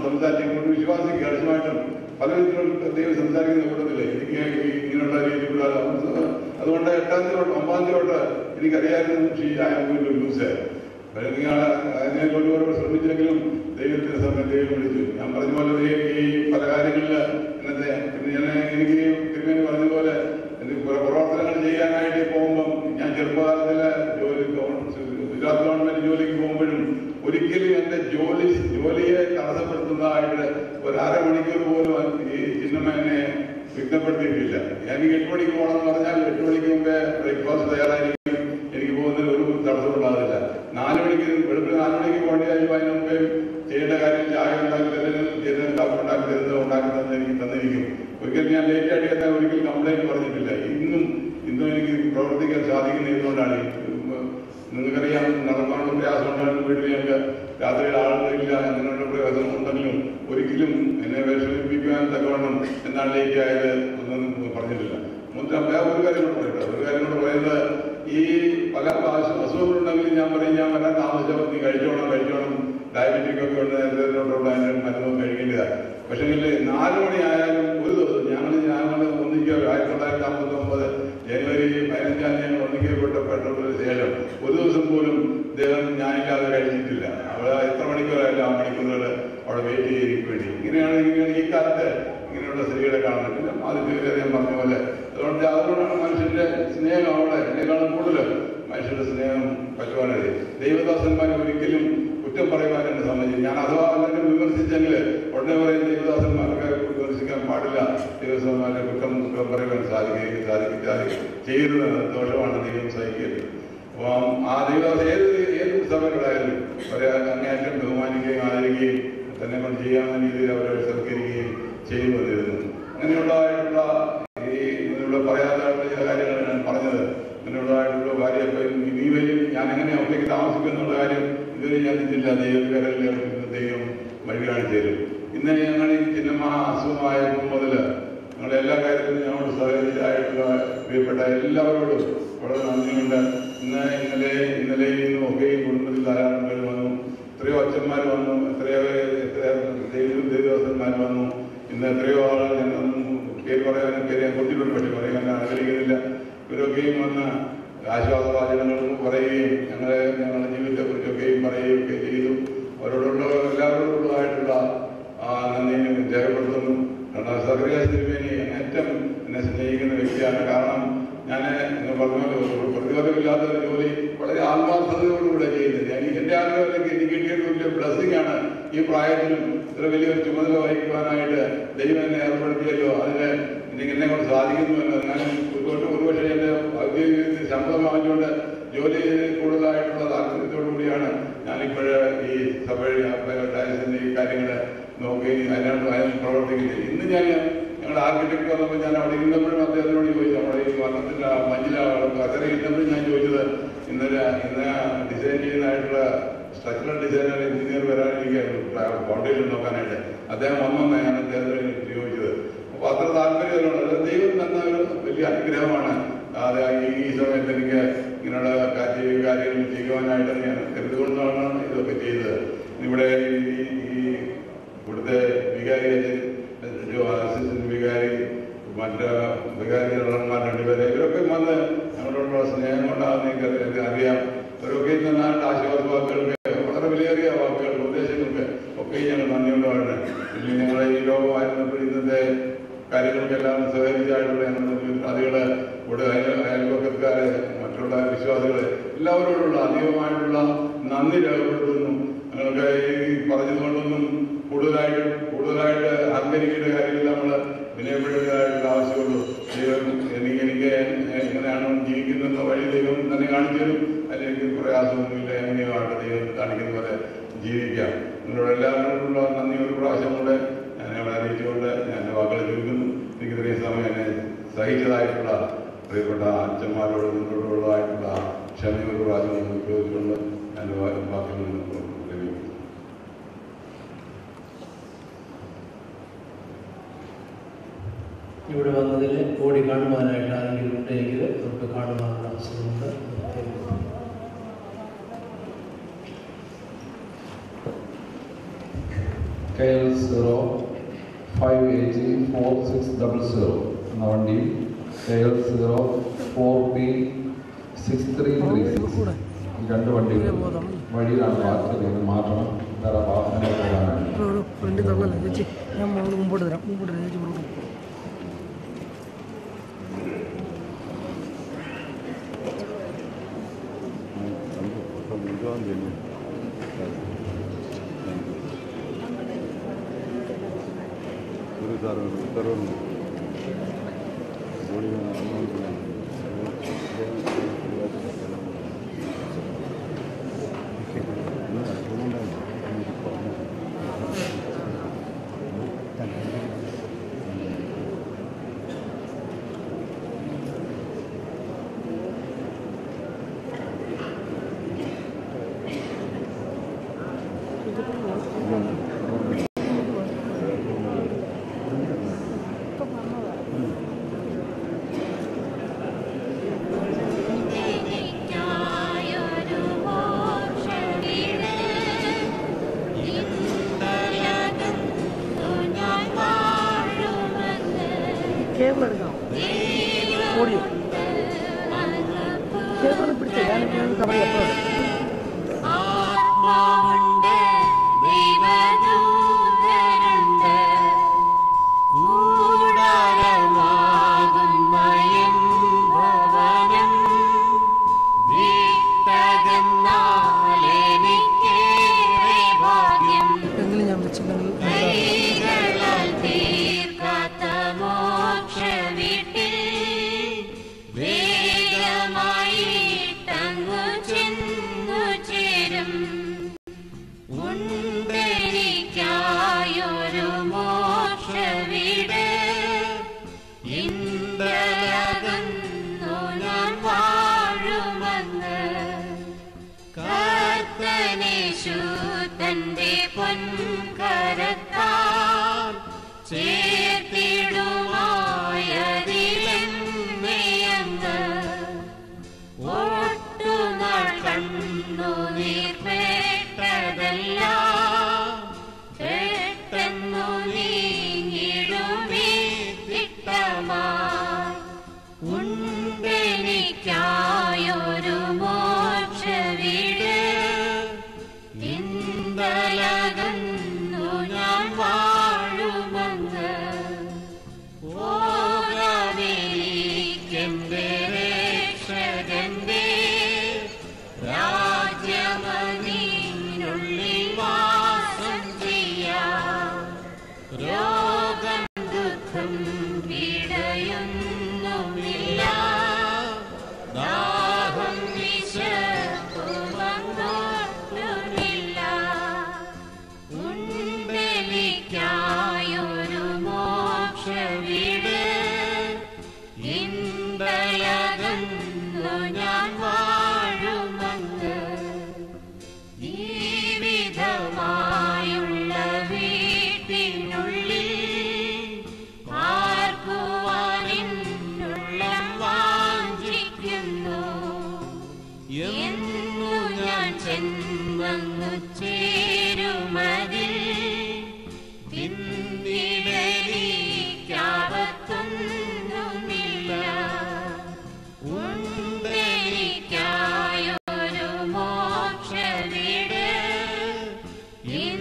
സംസാരിച്ചുകൊണ്ട് വിശ്വാസിക്ക് കർശനമായിട്ടും പല വിധത്തിലും ദൈവം സംസാരിക്കുന്ന കൂട്ടത്തില് എനിക്ക് ഇങ്ങനെയുള്ള രീതിയിലുള്ള അതുകൊണ്ട് 8-ാം തീയതി 9-ാം തീയതി തൊട്ട് എനിക്കറിയാമായിരുന്നു ലൂസ്. അതിനെ ഒരുപാട് ശ്രമിച്ചെങ്കിലും ദൈവത്തിന്റെ സമയം ദൈവം വിളിച്ചു. ഞാൻ പറഞ്ഞ പോലെ ഈ പല കാര്യങ്ങളിൽ ഇന്നത്തെ എനിക്ക് തിരുമേനി പറഞ്ഞതുപോലെ പ്രവർത്തനങ്ങൾ ചെയ്യാനായിട്ട് പോകുമ്പം ഞാൻ ചെറുപ്പകാലത്തിലെ ഗുജറാത്ത് ഗവൺമെന്റ് ജോലിക്ക് പോകുമ്പോഴും ഒരിക്കലും എന്റെ ജോലിയെ തടസ്സപ്പെടുത്തുന്നതായിട്ട് ഒരു അരമണിക്കൂർ പോലും ഈ ചിഹ്നം എന്നെ വിഘ്നപ്പെടുത്തിയിട്ടില്ല. എനിക്ക് 8 മണിക്ക് പോകണമെന്ന് പറഞ്ഞാൽ 8 മണിക്ക് മുമ്പേ ബ്രേക്ക്ഫാസ്റ്റ് തയ്യാറായിരിക്കും. എനിക്ക് പോകുന്നതിൽ ഒരു തടസ്സമുണ്ടാകില്ല. 4 മണിക്ക് വെളുപ്പിന് 4 മണിക്ക് പോകേണ്ടതായിരിക്കും. അതിന് മുമ്പേ ചെയ്യേണ്ട കാര്യം ചായ ഉണ്ടാക്കി തരുന്നത് എനിക്ക് തന്നിരിക്കും. ഒരിക്കലും ഞാൻ ലേറ്റ് ആയിട്ട് എന്നാൽ ഒരിക്കലും കംപ്ലൈന്റ് പറഞ്ഞിട്ടില്ല. ഇന്നും എനിക്ക് പ്രവർത്തിക്കാൻ സാധിക്കുന്നതുകൊണ്ടാണ്. നിങ്ങൾക്കറിയാം, നടക്കാനുള്ള പ്രയാസം ഉണ്ടാകുന്ന വീട്ടിൽ ഞങ്ങൾക്ക് രാത്രിയിൽ ആളുകളില്ല, അങ്ങനെയുള്ള പ്രയാസം ഉണ്ടെങ്കിലും ഒരിക്കലും എന്നെ വിഷമിപ്പിക്കുവാൻ തക്കവണ്ണം എന്താണ് ലേറ്റ് ആയത് ഒന്നും പറഞ്ഞിട്ടില്ല. ഒരു കാര്യം കൂടെ പറയുന്നത്, ഈ പല അസുഖങ്ങളുണ്ടെങ്കിലും ഞാൻ പറയും, ഞാൻ വരാൻ താമസിച്ചാൽ നീ കഴിച്ചോണം, ഡയബറ്റിക് ഒക്കെ ഉണ്ട്, നേരത്തോട്ടുള്ള അതിന് മരുന്നൊന്നും കഴിക്കേണ്ടതാണ്. പക്ഷേ 4 മണി ആയാലും ഒരു ദിവസം ഞങ്ങൾ ഒന്നിക്കുക 1959 ജനുവരി 15-ാം തീയതി ഞങ്ങൾ ഒന്നിക്കപ്പെട്ടതിന് ശേഷം ഒരു ദിവസം പോലും അദ്ദേഹം ഞാനില്ലാതെ കഴിച്ചിട്ടില്ല. അവിടെ എത്ര മണിക്കൂറായാലും ആ മണിക്കൂറുകൾ അവിടെ വെയിറ്റ് ചെയ്തിരിക്കും വേണ്ടി. ഇങ്ങനെയാണ് ഈ കാലത്ത് ഇങ്ങനെയുള്ള സ്ത്രീകളെ കാണുന്നില്ല. ആദ്യത്തെ ഞാൻ പറഞ്ഞ പോലെ അതുകൊണ്ടാണ് മനുഷ്യന്റെ സ്നേഹം അവിടെ എന്നെക്കാളും കൂടുതൽ മനുഷ്യരുടെ സ്നേഹം പറ്റുവാനായി. ദൈവദാസന്മാർ ഒരിക്കലും കുറ്റം പറയുവാൻ എന്നെ സംബന്ധിച്ചു. ഞാൻ അഥവാ അല്ലെങ്കിൽ വിമർശിച്ചെങ്കിൽ ഉടനെ പറയും ദൈവദാസന്മാർക്ക് വിമർശിക്കാൻ പാടില്ല, ദൈവദാസന്മാരെ കുറ്റം പറയുവാൻ സാധിക്കും ചെയ്യരുത്, ദോഷമാണ് ദൈവം സഹിക്കരുത്. അപ്പം ആ ദൈവദാസൻ ഏത് സഭയിലായാലും അങ്ങേയറ്റം ബഹുമാനിക്കുകയും ആദരിക്കുകയും തന്നെ കൊണ്ട് ചെയ്യാവുന്ന രീതിയിൽ അവരെ സൽക്കരിക്കുകയും ചെയ്തു വന്നിരുന്നു. അങ്ങനെയുള്ളതായിട്ടുള്ള ഇതിനുള്ള പറയാത്ത ചില കാര്യങ്ങൾ ഞാൻ പറഞ്ഞത്. അങ്ങനെയുള്ളതായിട്ടുള്ള കാര്യം ഇനി വരും ഞാൻ എങ്ങനെ അവിടേക്ക് താമസിക്കും എന്നുള്ള കാര്യം ഇതുവരെ ഞാൻ ചിന്തിച്ചില്ല. ദൈവം വഴി കാണിച്ചു തരും. ഇന്ന് ഞങ്ങൾ ഈ ചിന്നമ്മ അസുഖമായപ്പോൾ മുതൽ ഞങ്ങളുടെ എല്ലാ കാര്യത്തിലും ഞങ്ങളോട് സഹകരിച്ചായിട്ടുള്ള പ്രിയപ്പെട്ട എല്ലാവരോടും വളരെ നന്ദിയുണ്ട്. ഇന്നലെയും ഒക്കെ ഈ കുടുംബത്തിൽ ധാരാളം പേര് വന്നു, എത്രയോ അച്ഛന്മാർ വന്നു, എത്രയോ ദേവദാസന്മാർ വന്നു. ഇന്ന് എത്രയോ ആളുകൾ ഞങ്ങളൊന്നും പേര് ഞാൻ കൊത്തിപ്പെട്ടു, പക്ഷെ പറയാൻ ആഗ്രഹിക്കുന്നില്ല. ഇവരൊക്കെയും വന്ന് ആശ്വാസവാചകങ്ങളും പറയുകയും ഞങ്ങളുടെ ജീവിതത്തെക്കുറിച്ചൊക്കെയും പറയുകയൊക്കെ ചെയ്തു. അവരോടുള്ള എല്ലാവരോടുള്ളതായിട്ടുള്ള നന്ദിനെ രേഖപ്പെടുത്തുന്നു. കാരണം സക്രിയാസ് തിരുമേനി ഏറ്റവും എന്നെ സ്നേഹിക്കുന്ന വ്യക്തിയാണ്. കാരണം ഞാൻ പറഞ്ഞ പ്രതിഫലമില്ലാത്ത ഒരു ജോലി വളരെ ആത്മാർത്ഥതയോടുകൂടെ ചെയ്യുന്നത്. എന്റെ ആഗ്രഹത്തിലേക്ക് എനിക്ക് കിട്ടിയിട്ട് വലിയ ബ്ലെസ്സിംഗ് ആണ്. ഈ പ്രായത്തിലും ഇത്ര വലിയൊരു ചുമതല വഹിക്കുവാനായിട്ട് ദൈവം എന്നെ ഏർപ്പെടുത്തിയല്ലോ. അതിന് എന്നെ കൊണ്ട് സാധിക്കുന്നുവല്ലോ. ഞാൻ ഒരുപക്ഷെ എന്റെ ഔദ്യോഗിക ശമ്പളം വാങ്ങിച്ചുകൊണ്ട് ജോലി കൂടുതലായിട്ടുള്ള താല്പര്യത്തോടു കൂടിയാണ് ഞാനിപ്പോൾ ഈ സഭയുടെ ഈ കാര്യങ്ങൾ നോക്കുകയും അതിനോട് പ്രവർത്തിക്കുകയും. ഇന്ന് ഞങ്ങളുടെ ആർക്കിടെക്ട് വന്നപ്പോൾ ഞാൻ അവിടെ ഇരുന്നപ്പോഴും അദ്ദേഹത്തിനോട് ചോദിച്ചു, നമ്മുടെ ഈ വർണ്ണത്തിന്റെ മഞ്ഞിലാണ് അത്ര ഇരുന്നപ്പോഴും ഞാൻ ചോദിച്ചത്, ഇന്ന് ഡിസൈൻ ചെയ്യുന്നതായിട്ടുള്ള സ്ട്രക്ചറൽ ഡിസൈനർ എഞ്ചിനീയർ വരാനിരിക്കുകയായിരുന്നു ഫൗണ്ടേഷൻ നോക്കാനായിട്ട്. അദ്ദേഹം വന്നെന്ന് ഞാൻ അദ്ദേഹത്തിന് ചോദിച്ചത്. അപ്പൊ അത്ര താല്പര്യമുള്ളത് ദൈവം തന്ന ഒരു വലിയ അനുഗ്രഹമാണ്. അത് ഈ സമയത്ത് എനിക്ക് ഇങ്ങനെയുള്ള കാര്യങ്ങൾ ചെയ്യുവാനായിട്ട് ഞാൻ കരുതുകൊണ്ടാണ് ഇതൊക്കെ ചെയ്തത്. ഇവിടെ ഇവിടുത്തെ വികാരി അസിസ്റ്റന്റ് വികാരി മറ്റ് വികാരി ജനറൽമാർ 2 പേരെ ഇവരൊക്കെ വന്ന് ഞങ്ങളോടുള്ള സ്നേഹം കൊണ്ടാണെന്ന് എനിക്ക് അറിയാം. അവരൊക്കെ തന്നാണ്ട് ആശ്വാസ വാക്കുകൾക്ക് വളരെ വിലയേറിയ വാക്കുകൾ ഉപദേശങ്ങൾക്ക് ഒക്കെ ഞങ്ങൾ നന്ദിയുള്ളവരാണ്. കാര്യങ്ങൾക്കെല്ലാം സഹകരിച്ചായിട്ടുള്ള അതികളെ ഇവിടെ അയൽപക്കക്കാരെ മറ്റുള്ള വിശ്വാസികളെ എല്ലാവരോടുള്ള അധികമായിട്ടുള്ള നന്ദി രേഖപ്പെടുത്തുന്നു. ഞങ്ങൾക്ക് ഈ പറഞ്ഞതുകൊണ്ടൊന്നും കൂടുതലായിട്ട് അഹങ്കരിക്കേണ്ട കാര്യമില്ല. നമ്മൾ വിനയപ്പെടുന്നതായിട്ടുള്ള ആവശ്യമുള്ളൂ. ദൈവം എനിക്ക് എങ്ങനെയാണ് ജീവിക്കുന്ന വഴി ദൈവം തന്നെ കാണിച്ചു തരും. അല്ലെങ്കിൽ പ്രയാസമൊന്നുമില്ല, എങ്ങനെയുമായിട്ട് ദൈവം കാണിക്കുന്ന പോലെ ജീവിക്കാം. നിങ്ങളോട് എല്ലാവരോടുള്ള നന്ദി ഒരു പ്രാവശ്യം കൂടെ ഞാൻ അവിടെ അറിയിച്ചുകൊണ്ട് ഞാൻ എൻ്റെ വാക്കുകൾ ചോദിക്കുന്നു. എനിക്ക് ഇത്രയും സമയം എന്നെ സഹിച്ചതായിട്ടുള്ള പ്രിയപ്പെട്ട അച്ഛന്മാരോട് നിങ്ങളോടുള്ളതായിട്ടുള്ള ക്ഷമ ഒരു പ്രാവശ്യം ചോദിച്ചുകൊണ്ട് ഞാൻ വാക്കുകൾ ലഭിക്കും. ഇവിടെ വന്നതിൽ ഓടി കാണുവാനായിട്ട് ആരെങ്കിലും ഉണ്ടെങ്കിൽ നമുക്ക് കാണുവാനുള്ള അവസരമുണ്ട്. KL 05804600 എന്ന വണ്ടിയും KL 04B6336 ഈ രണ്ട് വണ്ടികൾ വഴിയിലാണ് പാർക്ക് ചെയ്യുന്നത്. മാറ്റണം. വേറെ വാഹനങ്ങൾ പോകാനാണ്. വണ്ടി തള്ളല്ലേ ചേച്ചി, ഞാൻ മുമ്പോട്ട് തരാം. ചേച്ചി കൊടുക്കും.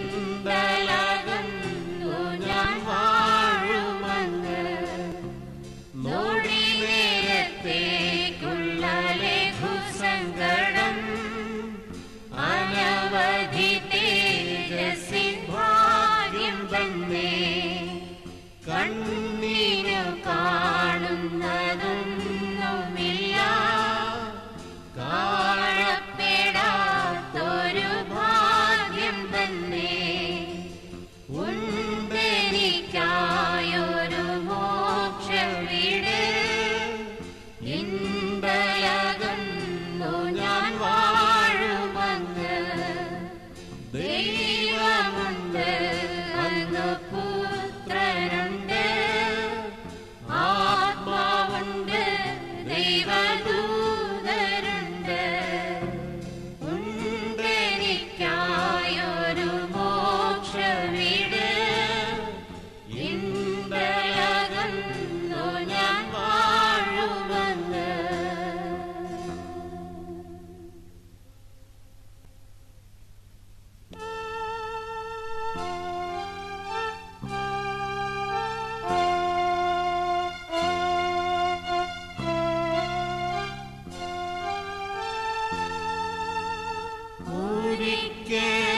ഇന്ദലകന്നു ഞാൻ വാഴുമങ്ങ് ഉണ്ടെനിക്കായൊരു മോക്ഷവീട് ഇൻപലകുന്നു ഞാൻ വാഴുമങ്ങ് ദൈവമുണ്ട് അങ്ങ് പുത്രനുണ്ട് ആത്മാവുണ്ട് ദൈവദൂതരുണ്ട് ഉണ്ടെനിക്കായൊരു മോക്ഷവീട് ഇൻപലകുന്നു ഞാൻ വാഴുമങ്ങ്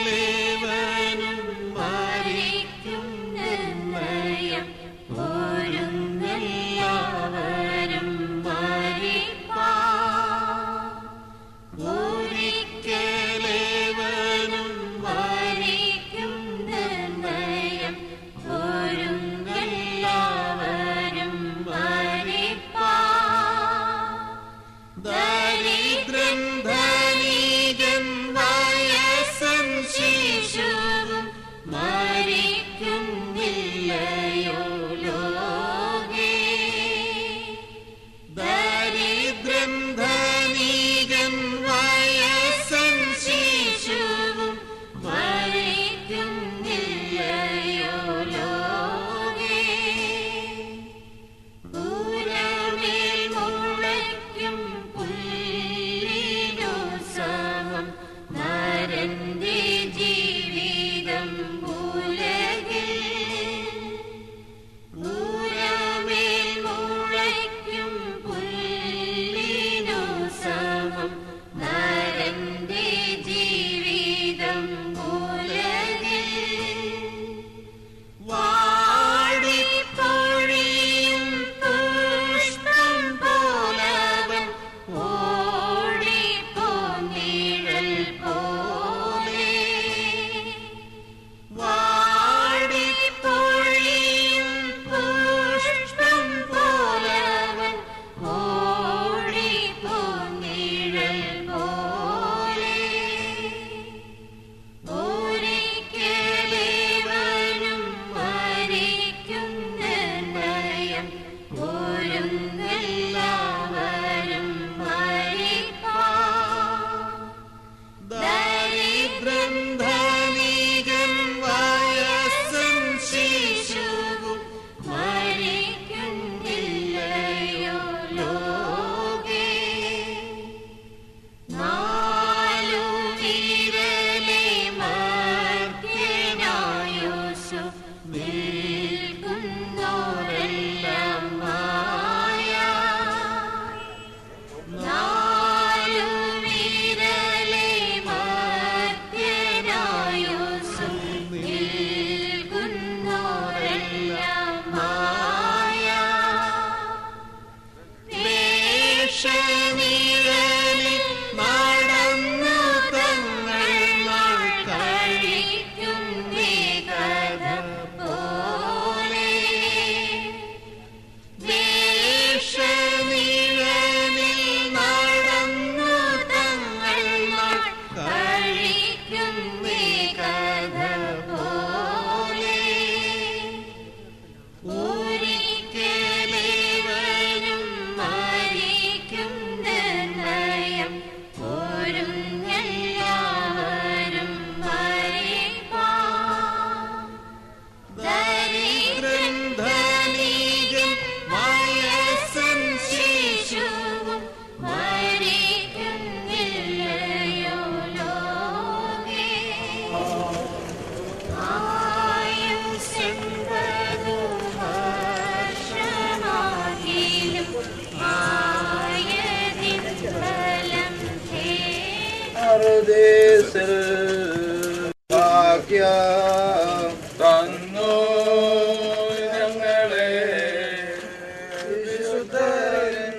ഒരിക്കലേവനും മരിക്കും നിർണയം ഒരുങ്ങെല്ലാവരും മരിപ്പാൻ ഒരിക്കലേവനും മരിക്കും നിർണയം ഒരുങ്ങെല്ലാവരും മരിപ്പാൻ ദരിദ്രൻ ധനികൻ വയസ്സൻ ശിശുവും മരിക്കുന്നില്ലയോ ലോകേ ദരിദ്രൻ ധനികൻ വയസ്സൻ ശിശുവും മരിക്കുന്നില്ലയോ ലോകേ പൂരമേൽ മുളയ്ക്കും പുല്ലിനു സമം നരന്റെ ജീവിതം ഉലകിൽ പൂരമേൽ മുളയ്ക്കും പുല്ലിനു സമം നരന്റെ ജീവിതം ഉലകിൽ വാടിപ്പൊഴിയും പുഷ്പം പോലവൻ ഓടിപ്പോന്നിഴൽ പോലെ വാടിപ്പൊഴിയും പുഷ്പം പോലവൻ ഓടിപ്പോന്നിഴൽ പോലെ ഒരിക്കലേവനും മരിക്കും നിർണയം ഒരുങ്ങെല്ലാവരും മരിപ്പാൻ ദരിദ്രൻ ധനികൻ വയസ്സൻ ശിശുവും മരിക്കുന്നില്ലയോ ലോകേ നാലു വിരലെ മർത്യനായുസ്സു നിൽക്കുന്നോരെല്ലാം മായ നാലു വിരലെ മർത്യനായുസ്സു നിൽക്കുന്നോരെല്ലാം മായ വേഷനിഴലിൽ നടന്നു തങ്ങൾ നാൾ കഴിക്കുന്നേ കഥ പോലെ വേഷനിഴലിൽ നടന്നു തങ്ങൾ നാൾ കഴിക്കുന്നേ കഥ പോലെ ഒരിക്കലേവനും മരിക്കും നിർണയം ഒരുങ്ങെല്ലാവരും മരിപ്പാൻ ദരിദ്രൻ ധനികൻ വയസ്സൻ ശിശുവും മരിക്കുന്നില്ലയോ ലോകേ ആയുസ്സെൺപതു വർഷമാകിലും ആയതിൻ ഫലം പരദേശിൽ ഭാഗ്യ തന്നു ഞങ്ങളെ വിശുദ്ധരൻ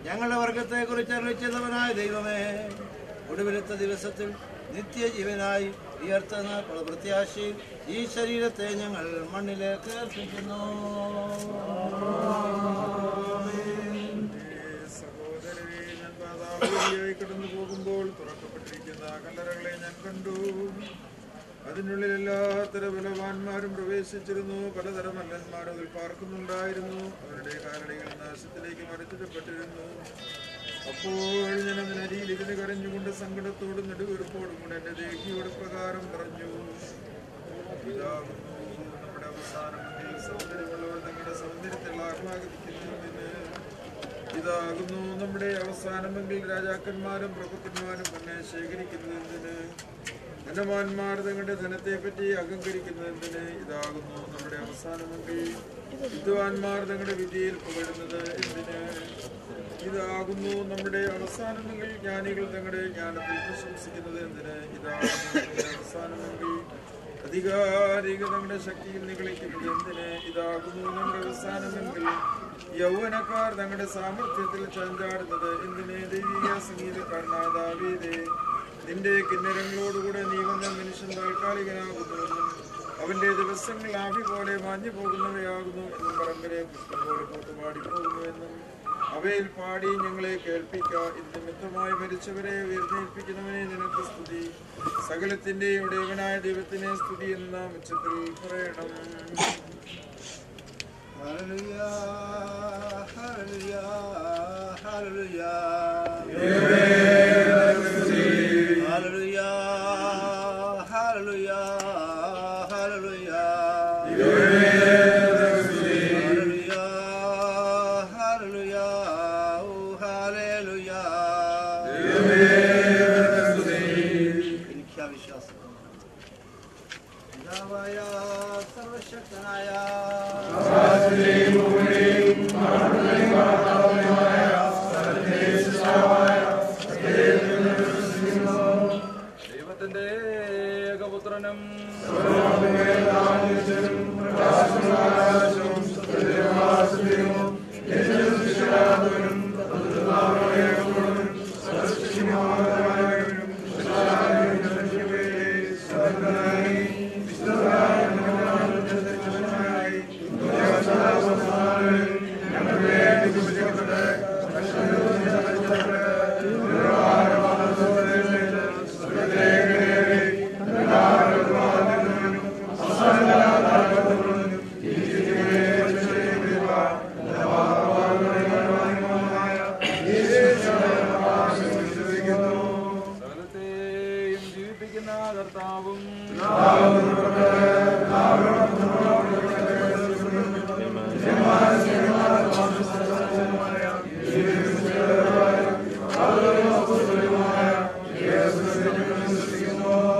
ഞങ്ങളുടെ വർഗത്തെക്കുറിച്ച് അറിയിച്ചവനായ ദൈവമേ, ഒടുവിലത്തെ ദിവസത്തിൽ നിത്യജീവനായി ഉയർത്തുന്ന പ്രത്യാശയിൽ ഈ ശരീരത്തെ ഞങ്ങൾ മണ്ണിലേക്ക് അർപ്പിക്കുന്നു. സഹോദരരെ, ഞാൻ പാതാളവഴിയായി കടന്നു പോകുമ്പോൾ തുറക്കപ്പെട്ടിരിക്കുന്ന കല്ലറകളെ ഞാൻ കണ്ടു. അതിനുള്ളിൽ എല്ലാത്തരം ബലവാന്മാരും പ്രവേശിച്ചിരുന്നു. പലതരം മല്ലന്മാർ അതിൽ പാർക്കുന്നുണ്ടായിരുന്നു. അവരുടെ കാലടികൾ നാശത്തിലേക്ക് മറിച്ചിടപ്പെട്ടിരുന്നു. അപ്പോൾ ഞാൻ അതിനരിയിൽ ഇതിന് കരഞ്ഞുകൊണ്ട് സങ്കടത്തോടും നെടുവീർപ്പോടും കൂടെ എന്റെ ദേഹിയോട് പ്രകാരം പറഞ്ഞു, ഇതാകുന്നു നമ്മുടെ അവസാനമെങ്കിൽ സൗന്ദര്യമുള്ളവർ തങ്ങളുടെ സൗന്ദര്യത്തിൽ ആഹ്ലാദിക്കുന്നതിന്. ഇതാകുന്നു നമ്മുടെ അവസാനമെങ്കിൽ രാജാക്കന്മാരും പ്രഭുക്കന്മാരും തന്നെ ശേഖരിക്കുന്നതിന്. ധനവാന്മാർ തങ്ങളുടെ ധനത്തെപ്പറ്റി അഹങ്കരിക്കുന്നതിന്. ഇതാകുന്നു നമ്മുടെ അവസാനമെങ്കിൽ വിദ്വാൻമാർ തങ്ങളുടെ വിദ്യയിൽ പുകഴുന്നത് എന്തിന്. ഇതാകുന്നു നമ്മുടെ അവസാനമെങ്കിൽ ജ്ഞാനികൾ തങ്ങളുടെ ജ്ഞാനത്തിൽ പ്രശംസിക്കുന്നത് എന്തിന്. ഇതാകുന്നു നമ്മുടെ അവസാനമെങ്കിൽ അധികാരികൾ തങ്ങളുടെ ശക്തിയിൽ നിഗളിക്കുന്നത് എന്തിന്. ഇതാകുന്നു നമ്മുടെ അവസാനമെങ്കിൽ യൗവനക്കാർ തങ്ങളുടെ സാമർഥ്യത്തിൽ ചാഞ്ചാടുന്നത് എന്തിന്. ദൈവിക സംഗീതക്കാരനായ ദാവീദേ, നിന്റെ കിന്നരങ്ങളോടുകൂടെ നീ വന്ന മനുഷ്യൻ താൽക്കാലികനാകുന്നുവെന്നും അവന്റെ ദിവസങ്ങൾ ആവി പോലെ മാഞ്ഞു പോകുന്നവയാകുന്നു എന്നും പറമ്പിലെ പുഷ്പം പോലെ പൂത്തുപാടിപ്പോകുന്നുവെന്നും അവയിൽ പാടി ഞങ്ങളെ കേൾപ്പിക്ക. ഇത് നിമിത്തമായി മരിച്ചവരെ ഉയർന്നേൽപ്പിക്കുന്നവനെ നിനക്ക് സ്തുതി. സകലത്തിന്റെയും ഉടയവനായ ദൈവത്തിനെ സ്തുതി എന്ന ഉച്ചത്തിൽ പറയണം. Hallelujah, hallelujah, hallelujah. Hallelujah, hallelujah, hallelujah. Hallelujah, hallelujah, oh hallelujah. എനിക്കവിശ്വാസം പിതാവായ സർവശക്തനായ ദൈവത്തിന്റെ ഏകപുത്രനും സകലത്തെയും ജീവിപ്പിക്കുന്ന കർത്താവും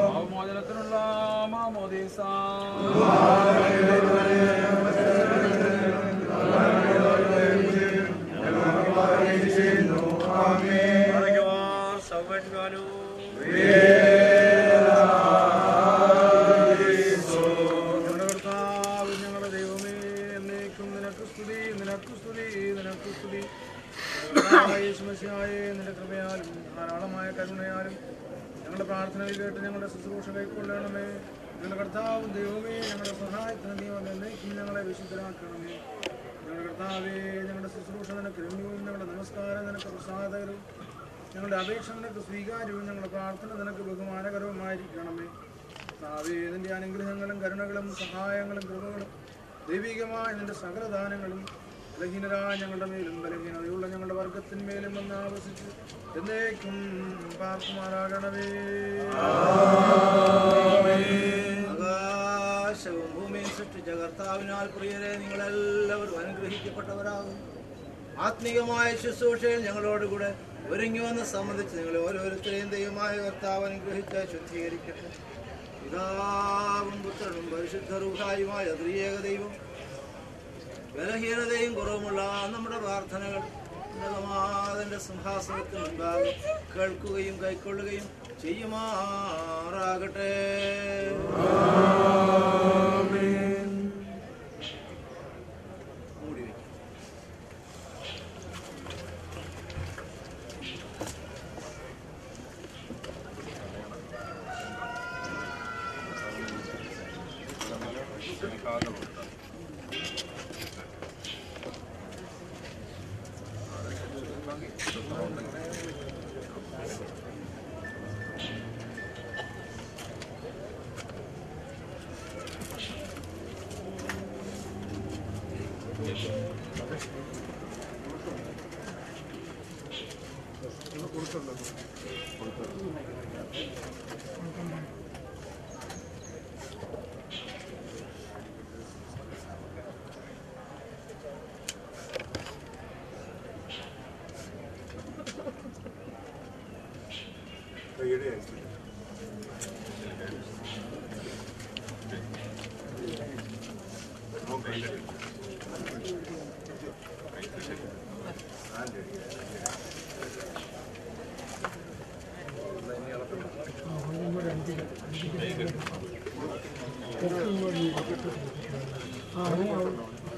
പാപമോചനത്തിനുള്ള മാമോദീസ ഞങ്ങളുടെ ദൈവമേ, എന്നേക്കും നിനക്ക് സ്തുതി, നിനക്ക് സ്തുതി, നിനക്ക് സ്തുതി. യേശുമശിഹായേ, നിന്റെ കൃപയാലും ധാരാളമായ കരുണയാലും ഞങ്ങളുടെ പ്രാർത്ഥനകൾ കേട്ട് ഞങ്ങളുടെ ശുശ്രൂഷ കൈക്കൊള്ളണമേ. ഞങ്ങളുടെ കർത്താവും ദൈവമേ, ഞങ്ങളുടെ സഹായത്തിന് നീ എന്നേക്കും ഞങ്ങളെ വിശുദ്ധരാക്കണമേ. ഞങ്ങളുടെ കർത്താവേ, ഞങ്ങളുടെ ശുശ്രൂഷ നിനക്ക് രമ്യവും, ഞങ്ങളുടെ നമസ്കാരം നിനക്ക് പ്രസാദകരവും, ഞങ്ങളുടെ അപേക്ഷ നിനക്ക് സ്വീകാര്യവും, ഞങ്ങളുടെ പ്രാർത്ഥന നിനക്ക് ബഹുമാനകരവുമായിരിക്കണമേ. കർത്താവേ, നിന്റെ അനുഗ്രഹങ്ങളും കരുണകളും സഹായങ്ങളും കൃപകളും ദൈവികമായ നിന്റെ സകലദാനങ്ങളും ബലഹീനരായ ഞങ്ങളുടെ മേലും ബലഹീനതയുള്ള ഞങ്ങളുടെ വർഗത്തിന്മേലും വന്ന് ആവസിച്ച് എന്നേക്കും പാർക്കുമാറാകണമേ. ആകാശവും ഭൂമിയും സൃഷ്ടിച്ച കർത്താവിനാൽ പ്രിയരെ, നിങ്ങളെല്ലാവരും അനുഗ്രഹിക്കപ്പെട്ടവരാകും. ആത്മീയമായ ശുശ്രൂഷയിൽ ഞങ്ങളോടുകൂടെ ഒരുങ്ങി വന്ന് സംബന്ധിച്ച് നിങ്ങൾ ഓരോരുത്തരെയും ദൈവമായ കർത്താവ് അനുഗ്രഹിച്ച് ശുദ്ധീകരിക്കട്ടെ. പിതാവും പുത്രനും പരിശുദ്ധ റൂഹായുമായ ത്രിയേക ദൈവം ബലഹീനതയും കുറവുമുള്ള നമ്മുടെ പ്രാർത്ഥനകൾ ഉന്നതമാതിന്റെ സിംഹാസനത്തിന് മുൻപാകെ കേൾക്കുകയും കൈക്കൊള്ളുകയും ചെയ്യുമാറാകട്ടെ. മൂടി വയ്ക്കും.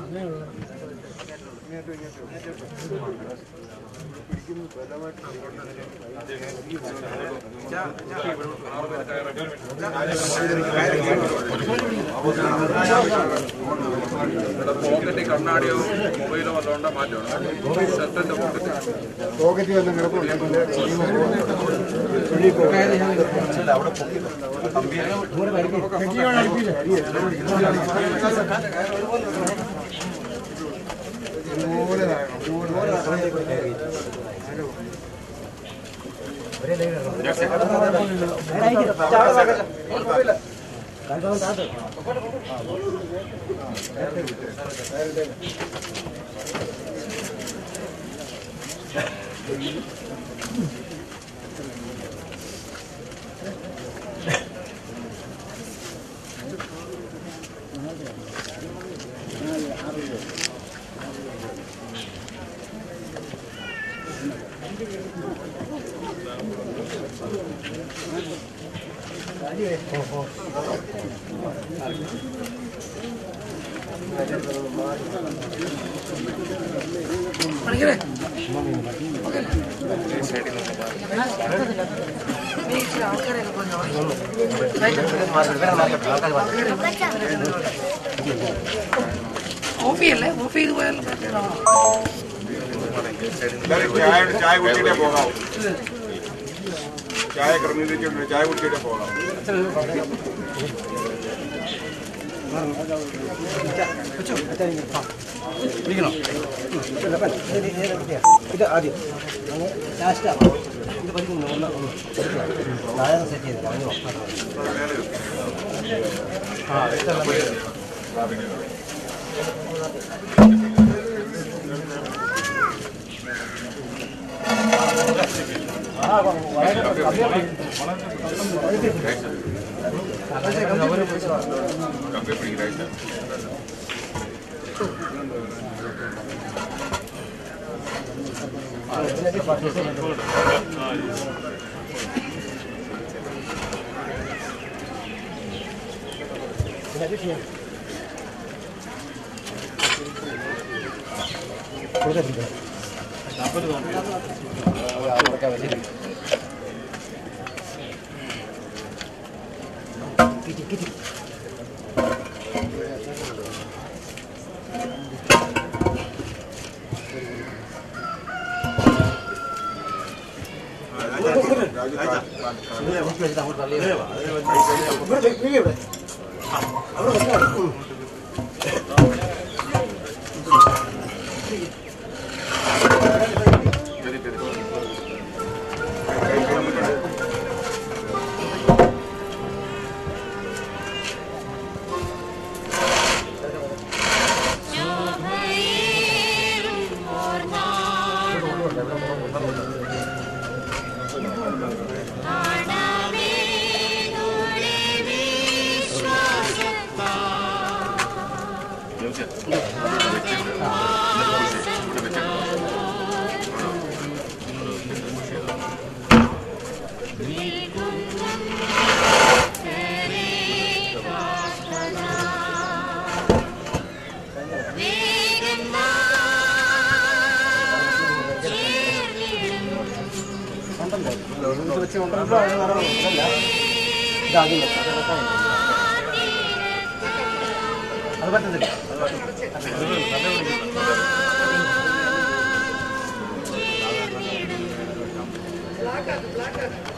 അങ്ങനെയുള്ള പോക്കറ്റ് കണ്ണാടിയോ മൊബൈലോ വല്ലോണ്ട മാറ്റമാണ് ഷർട്ടിന്റെ പോക്കറ്റ് വന്ന് കിടപ്പുണ്ട്. ഓഫിയല്ലേ ഓഫ് ചെയ്ത് പോയാലും ചായ കുടിച്ചിട്ടേ പോകാം. ചായ ക്രമീകരിച്ചിട്ടുണ്ട്. ചായ കുടിച്ചിട്ടേ പോകാം. ഇത് ആദ്യം ലാസ്റ്റാണ് ഇത് പഠിക്കുന്നു. നാളെ സെറ്റ് ചെയ്ത് അത് പറ്റുന്നില്ല. ബ്ലാക്ക്